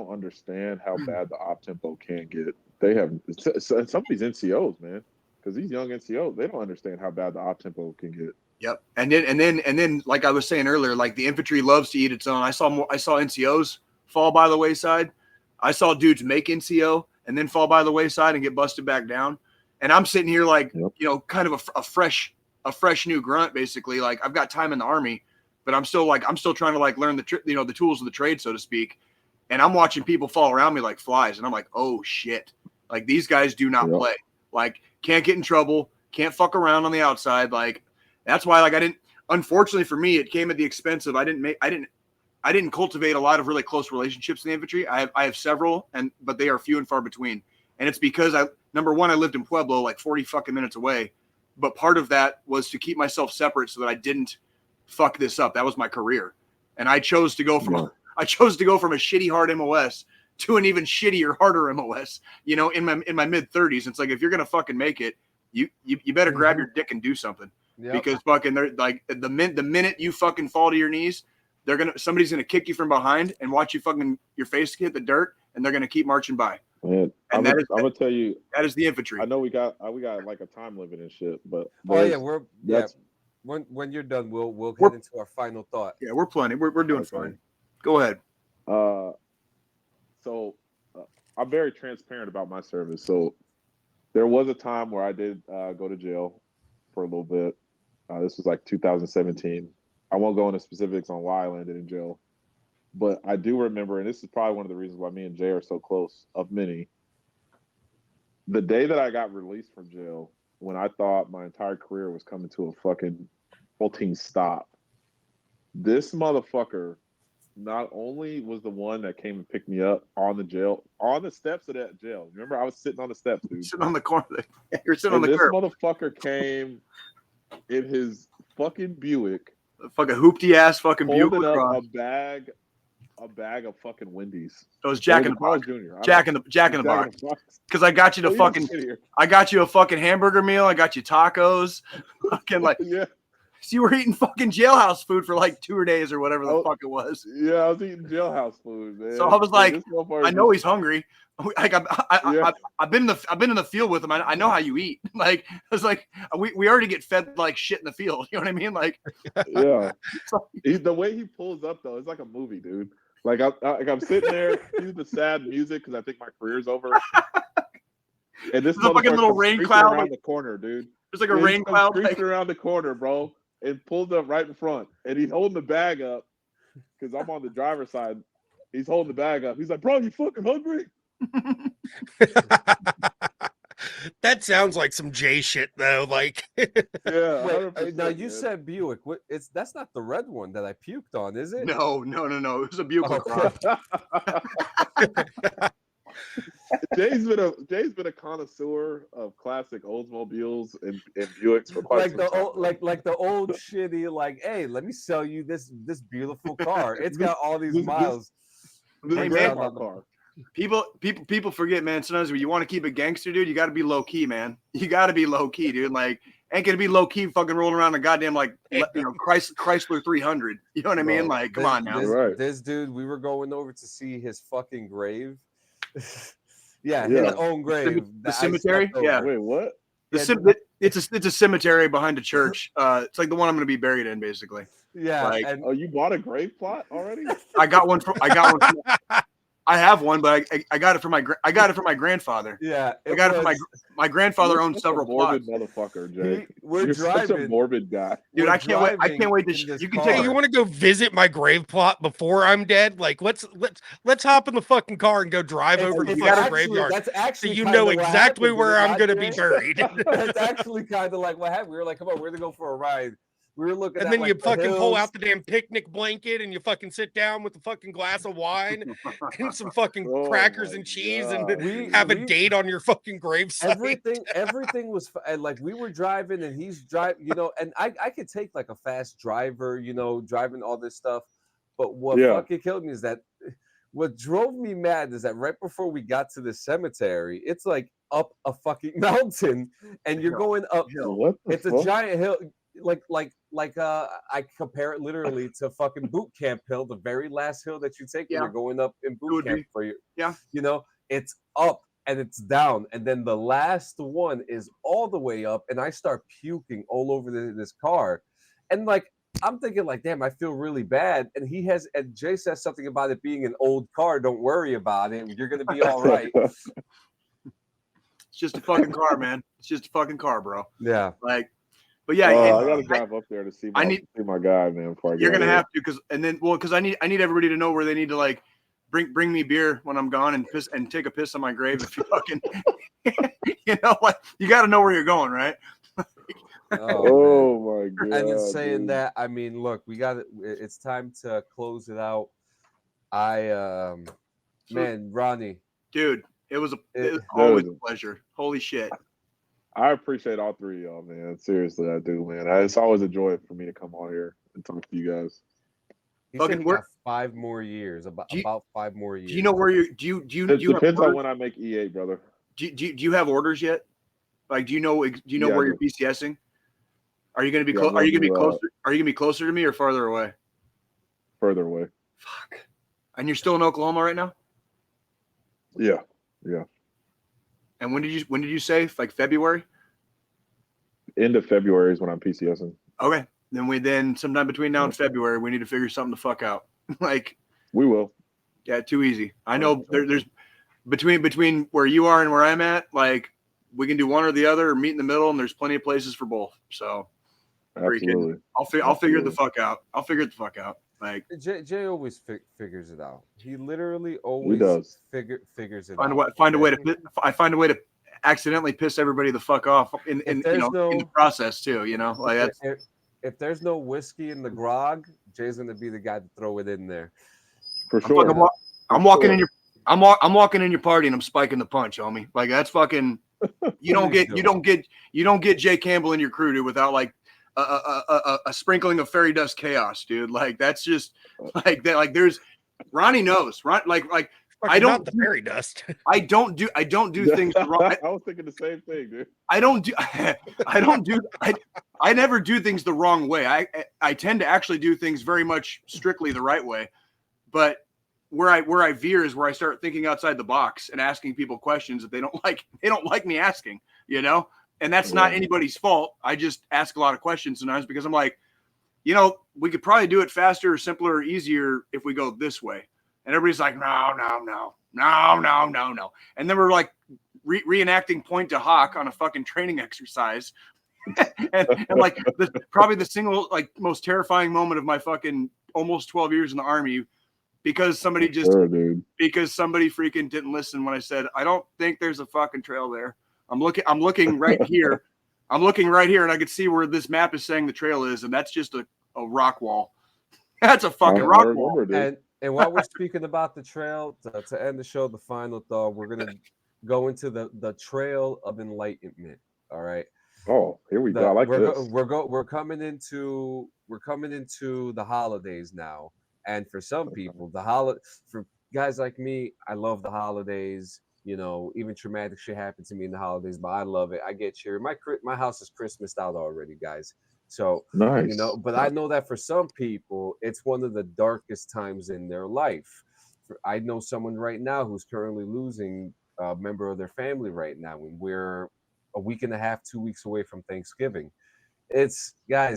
Speaker 4: understand how bad the op tempo can get. They have some of these NCOs, man, because these young NCOs, they don't understand how bad the op tempo can get.
Speaker 3: Yep. And then, like I was saying earlier, like the infantry loves to eat its own. I saw NCOs fall by the wayside. I saw dudes make NCO and then fall by the wayside and get busted back down. And I'm sitting here like, kind of a fresh new grunt, basically. Like I've got time in the Army, but I'm still trying to like learn the tools of the trade, so to speak. And I'm watching people fall around me like flies. And I'm like, oh shit. Like these guys do not play. Like can't get in trouble, can't fuck around on the outside. Like that's why, like unfortunately for me, it came at the expense of I didn't cultivate a lot of really close relationships in the infantry. I have several, but they are few and far between. And it's because number one, I lived in Pueblo, like 40 fucking minutes away. But part of that was to keep myself separate so that I didn't fuck this up. That was my career. And I chose to go from a shitty hard MOS to an even shittier, harder MOS. You know, in my mid 30s, it's like if you're gonna fucking make it, you better grab your dick and do something. Because fucking they're like the minute you fucking fall to your knees, somebody's gonna kick you from behind and watch you fucking your face hit the dirt, and they're gonna keep marching by.
Speaker 4: Man,
Speaker 3: and
Speaker 4: I'm gonna tell you,
Speaker 3: that is the infantry.
Speaker 4: I know we got like a time limit and shit, but
Speaker 2: when you're done, we'll get into our final thought.
Speaker 3: Yeah, we're plenty. We're doing fine. Go ahead.
Speaker 4: So I'm very transparent about my service. So there was a time where I did go to jail for a little bit. This was like 2017. I won't go into specifics on why I landed in jail, but I do remember, and this is probably one of the reasons why me and Jay are so close, of many. The day that I got released from jail, when I thought my entire career was coming to a fucking full-team stop, this motherfucker not only was the one that came and picked me up on the steps of that jail. Remember, I was sitting on the steps, dude.
Speaker 3: Sitting on the corner. You're sitting on the
Speaker 4: curb.
Speaker 3: This
Speaker 4: motherfucker came in his fucking Buick.
Speaker 3: Fucking hoopty ass fucking Buick.
Speaker 4: Up a bag of fucking Wendy's.
Speaker 3: So it was Jack in the Box. Jack in the Box. Because I got you I got you a fucking hamburger meal. I got you tacos. Fucking like
Speaker 4: yeah.
Speaker 3: So you were eating fucking jailhouse food for like 2 days or whatever the fuck it was.
Speaker 4: Yeah, I was eating jailhouse food, man.
Speaker 3: So I was like, I know he's hungry. Like I've been in the field with him. I know how you eat. Like I was like, we already get fed like shit in the field. You know what I mean? Like,
Speaker 4: yeah. The way he pulls up though, it's like a movie, dude. Like I'm sitting there, he's the sad music because I think my career's over. And this is
Speaker 3: a fucking little rain cloud
Speaker 4: around the corner, dude.
Speaker 3: There's like a rain cloud
Speaker 4: creeping around the corner, bro. And pulled up right in front, and he's holding the bag up because I'm on the driver's side. He's holding the bag up. He's like, "Bro, you fucking hungry?"
Speaker 5: That sounds like some Jay shit, though. Like,
Speaker 4: yeah.
Speaker 2: Wait, now you said Buick. That's not the red one that I puked on, is it?
Speaker 3: No. It was a Buick.
Speaker 4: Jay's been a connoisseur of classic Oldsmobiles and Buicks for quite some time.
Speaker 2: Like the old shitty, like, hey, let me sell you this beautiful car. It's got all these miles.
Speaker 3: Hey man, car. People forget, man. Sometimes when you want to keep it gangster, dude, you got to be low key, man. You got to be low key, dude. Like, ain't gonna be low key, fucking rolling around a goddamn Chrysler 300. You know what I mean? Like, come on now.
Speaker 2: This dude, we were going over to see his fucking grave. Yeah, his own grave.
Speaker 3: The cemetery? Yeah.
Speaker 4: Wait, what?
Speaker 3: It's a cemetery behind a church. It's like the one I'm going to be buried in, basically.
Speaker 2: Yeah.
Speaker 3: Like,
Speaker 4: you bought a grave plot already?
Speaker 3: I got one. I have one, but I got it for my grandfather.
Speaker 2: Yeah,
Speaker 3: I got it for my grandfather owned several plots.
Speaker 4: Motherfucker, Jay.
Speaker 2: You're
Speaker 4: such a morbid guy,
Speaker 3: dude. I can't wait. I can't wait to. You can take.
Speaker 5: Hey, you want to go visit my grave plot before I'm dead? Like, let's hop in the fucking car and go drive over to the fucking graveyard.
Speaker 2: That's actually
Speaker 5: so you know exactly where I'm going to be buried.
Speaker 2: That's actually kind of like what happened. We were like, come on, we're gonna go for a ride. We were looking,
Speaker 5: and then you fucking pull out the damn picnic blanket and you fucking sit down with a fucking glass of wine and some fucking crackers and cheese and have a date on your fucking gravesite.
Speaker 2: Everything was like we were driving and he's driving, and I could take like a fast driver, driving all this stuff. But what fucking killed me is that what drove me mad is that right before we got to the cemetery, it's like up a fucking mountain and you're going up. It's a giant hill. I compare it literally to fucking boot camp hill, the very last hill that you take when you're going up in boot camp for you.
Speaker 3: Yeah.
Speaker 2: It's up and it's down. And then the last one is all the way up. And I start puking all over this car. And like, I'm thinking like, damn, I feel really bad. And Jay says something about it being an old car. Don't worry about it. You're going to be all right.
Speaker 3: It's just a fucking car, man. It's just a fucking car, bro.
Speaker 2: Yeah.
Speaker 3: Like, but yeah,
Speaker 4: I gotta drive up there to see my guy, man.
Speaker 3: You're gonna have to, because I need everybody to know where they need to like bring me beer when I'm gone and take a piss on my grave if you fucking you got to know where you're going, right?
Speaker 4: Oh my god!
Speaker 2: And in saying that, I mean, look, we got it. It's time to close it out. Man, Ronnie,
Speaker 3: dude, it was always a pleasure. Holy shit.
Speaker 4: I appreciate all three of y'all, man. Seriously, I do, man. It's always a joy for me to come on here and talk to you guys.
Speaker 2: He
Speaker 3: fucking
Speaker 2: said he got 5 more years. About 5 more years.
Speaker 3: Do you know where you do you
Speaker 4: It depends on when I make EA, brother.
Speaker 3: Do you have orders yet? Like, do you know
Speaker 4: Yeah,
Speaker 3: where you're PCSing? Are you going to be Are you going to be closer? Are you going to be closer to me or farther away?
Speaker 4: Further away.
Speaker 3: Fuck. And you're still in Oklahoma right now?
Speaker 4: Yeah.
Speaker 3: And when did you say, like, February?
Speaker 4: End of February is when I'm PCSing.
Speaker 3: Okay. Then sometime between now and February, we need to figure something the fuck out. Like,
Speaker 4: we will.
Speaker 3: Yeah, too easy. I know there's between where you are and where I'm at, like, we can do one or the other or meet in the middle, and there's plenty of places for both. So
Speaker 4: absolutely.
Speaker 3: I'll figure the fuck out. I'll figure it the fuck out. Like,
Speaker 2: Jay always figures it out. He literally always figures it out.
Speaker 3: Find a way to accidentally piss everybody the fuck off in the process too. You know, like that's.
Speaker 2: If there's no whiskey in the grog, Jay's gonna be the guy to throw it in there.
Speaker 4: For sure.
Speaker 3: I'm walking in your party and I'm spiking the punch, homie. Like, that's fucking. You don't get Jay Campbell in your crew, dude, without like a sprinkling of fairy dust chaos, dude. Like, that's just like that. Like, there's Ronnie knows, like I don't
Speaker 5: not the fairy dust.
Speaker 3: I don't do things wrong.
Speaker 4: I was thinking the same thing, dude.
Speaker 3: I never do things the wrong way. I tend to actually do things very much strictly the right way. But where I veer is where I start thinking outside the box and asking people questions that they don't like me asking, you know? And that's not anybody's fault. I just ask a lot of questions sometimes because I'm like, you know, we could probably do it faster, simpler, or easier if we go this way. And everybody's like, no. And then we're like reenacting point to hawk on a fucking training exercise. and like probably the single like most terrifying moment of my fucking almost 12 years in the Army, because somebody freaking didn't listen when I said, I don't think there's a fucking trail there. I'm looking right here. I'm looking right here and I could see where this map is saying the trail is. And that's just a rock wall. That's a fucking rock wall.
Speaker 2: And while we're speaking about the trail, to end the show, the final thought, we're going to go into the trail of enlightenment. All right.
Speaker 4: Oh, here we go. I like this.
Speaker 2: We're coming into the holidays now. And for some people, for guys like me, I love the holidays. You know, even traumatic shit happened to me in the holidays, but I love it. I get cheered. My house is Christmased out already, guys. So,
Speaker 4: nice.
Speaker 2: You know, but I know that for some people, it's one of the darkest times in their life. I know someone right now who's currently losing a member of their family right now, and we're a week and a half, 2 weeks away from Thanksgiving. It's not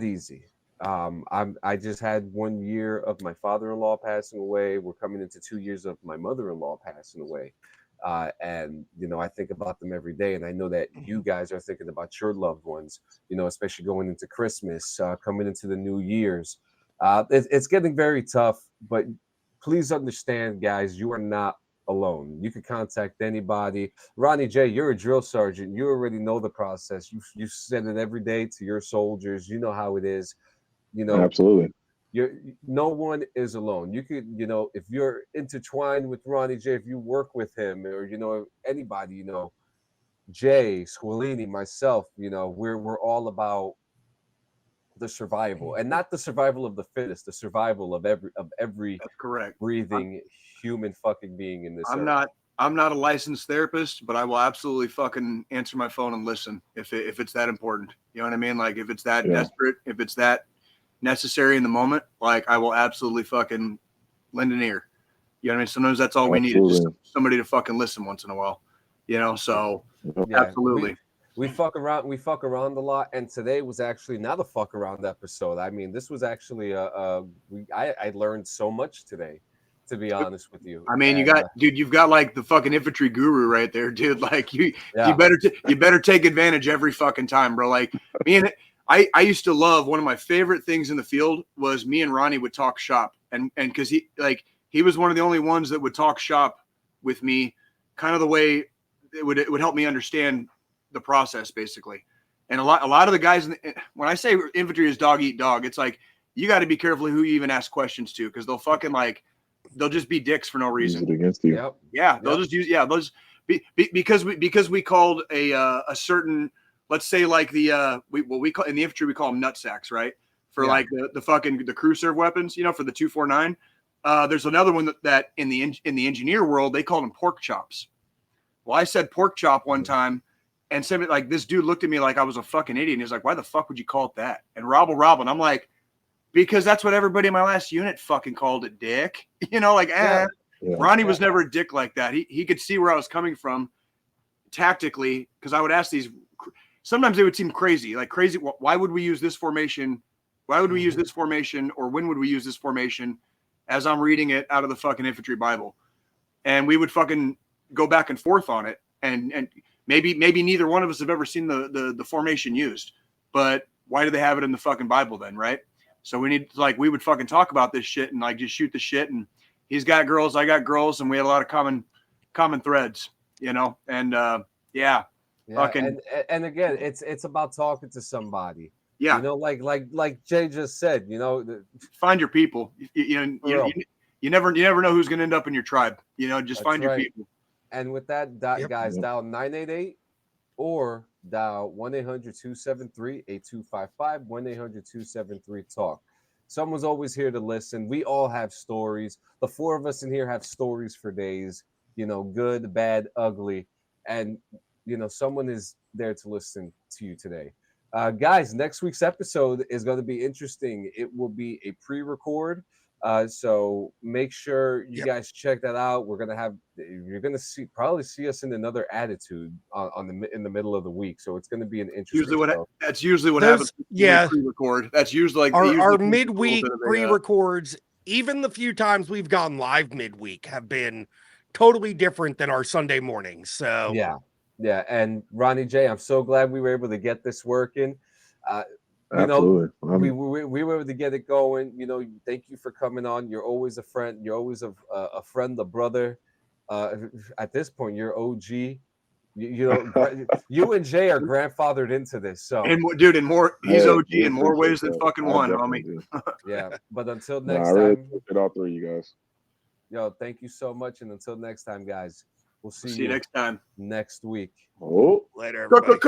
Speaker 2: easy. I just had 1 year of my father-in-law passing away. We're coming into 2 years of my mother-in-law passing away. And, you know, I think about them every day, and I know that you guys are thinking about your loved ones, you know, especially going into Christmas, coming into the New Year's. It's getting very tough, but please understand, guys, you are not alone. You can contact anybody. Ronnie Jay, you're a drill sergeant. You already know the process. You send it every day to your soldiers. You know how it is. You know,
Speaker 4: absolutely.
Speaker 2: No one is alone. You could, you know, if you're intertwined with Ronnie Jay, if you work with him, or you know anybody, you know, Jay, Squilini, myself, you know, we're all about the survival, and not the survival of the fittest, the survival of every
Speaker 3: That's correct.
Speaker 2: breathing human fucking being in this.
Speaker 3: I'm not a licensed therapist, but I will absolutely fucking answer my phone and listen if it's that important. You know what I mean? Like, if it's that desperate, if it's that necessary in the moment, like, I will absolutely fucking lend an ear. You know what I mean? Sometimes that's all we need, is just somebody to fucking listen once in a while. You know, so absolutely.
Speaker 2: We fuck around a lot, and today was actually not a fuck around episode. I mean, this was actually I learned so much today, to be honest with you.
Speaker 3: I mean, you've got like the fucking infantry guru right there, dude. Like, you better take advantage every fucking time, bro. Like, me and I used to love, one of my favorite things in the field was me and Ronnie would talk shop, and because he was one of the only ones that would talk shop with me, kind of the way it would help me understand the process, basically. And a lot of the guys, when I say infantry is dog eat dog, it's like, you got to be careful who you even ask questions to, because they'll fucking they'll just be dicks for no reason.
Speaker 4: Use it against you.
Speaker 3: They'll just use because we called a certain let's say like the we call in the infantry we call them nut sacks, right? For like the crew serve weapons, you know, for the 249. There's another one that in the engineer world they call them pork chops. Well, I said pork chop one time, and said like this dude looked at me like I was a fucking idiot, and he's like, "Why the fuck would you call it that?" And Robble, I'm like, because that's what everybody in my last unit fucking called it, dick. You know, like, Ronnie was never a dick like that. He could see where I was coming from tactically, because I would ask these. Sometimes they would seem crazy, like crazy. Why would we use this formation? Why would we use this formation? Or when would we use this formation? As I'm reading it out of the fucking infantry Bible, and we would fucking go back and forth on it, and maybe neither one of us have ever seen the formation used, but why do they have it in the fucking Bible then, right? So we need, like, we would fucking talk about this shit and like just shoot the shit, and he's got girls, I got girls, and we had a lot of common threads, you know, and fucking,
Speaker 2: and again, it's about talking to somebody.
Speaker 3: Yeah,
Speaker 2: you know, like Jay just said, you know,
Speaker 3: find your people. You never know who's gonna end up in your tribe. You know, just find your people.
Speaker 2: And with that, guys, dial 988 or dial 1-800-273-8255, 1-800-273-TALK. Someone's always here to listen. We all have stories. The four of us in here have stories for days, you know, good, bad, ugly. And, you know, someone is there to listen to you today. Guys, next week's episode is going to be interesting. It will be a pre-record. So make sure you guys check that out. You're going to probably see us in another attitude in the middle of the week. So it's going to be an interesting
Speaker 3: That's usually what happens.
Speaker 5: Yeah.
Speaker 3: Pre-record. That's usually like
Speaker 5: our midweek pre-records, even the few times we've gone live midweek, have been totally different than our Sunday mornings. So
Speaker 2: yeah, and Ronnie Jay, I'm so glad we were able to get this working. You
Speaker 4: Absolutely.
Speaker 2: know, we were able to get it going. You know, thank you for coming on. You're always a friend. You're always a friend, a brother. At this point, you're OG. You know, you and Jay are grandfathered into this. So,
Speaker 3: and he's OG in more ways than fucking one, homie.
Speaker 2: Yeah, but until next time,
Speaker 4: really appreciate all three of you guys.
Speaker 2: Yo, thank you so much, and until next time, guys, we'll see you
Speaker 3: next time,
Speaker 2: next week.
Speaker 4: Oh,
Speaker 5: later.
Speaker 3: Grip.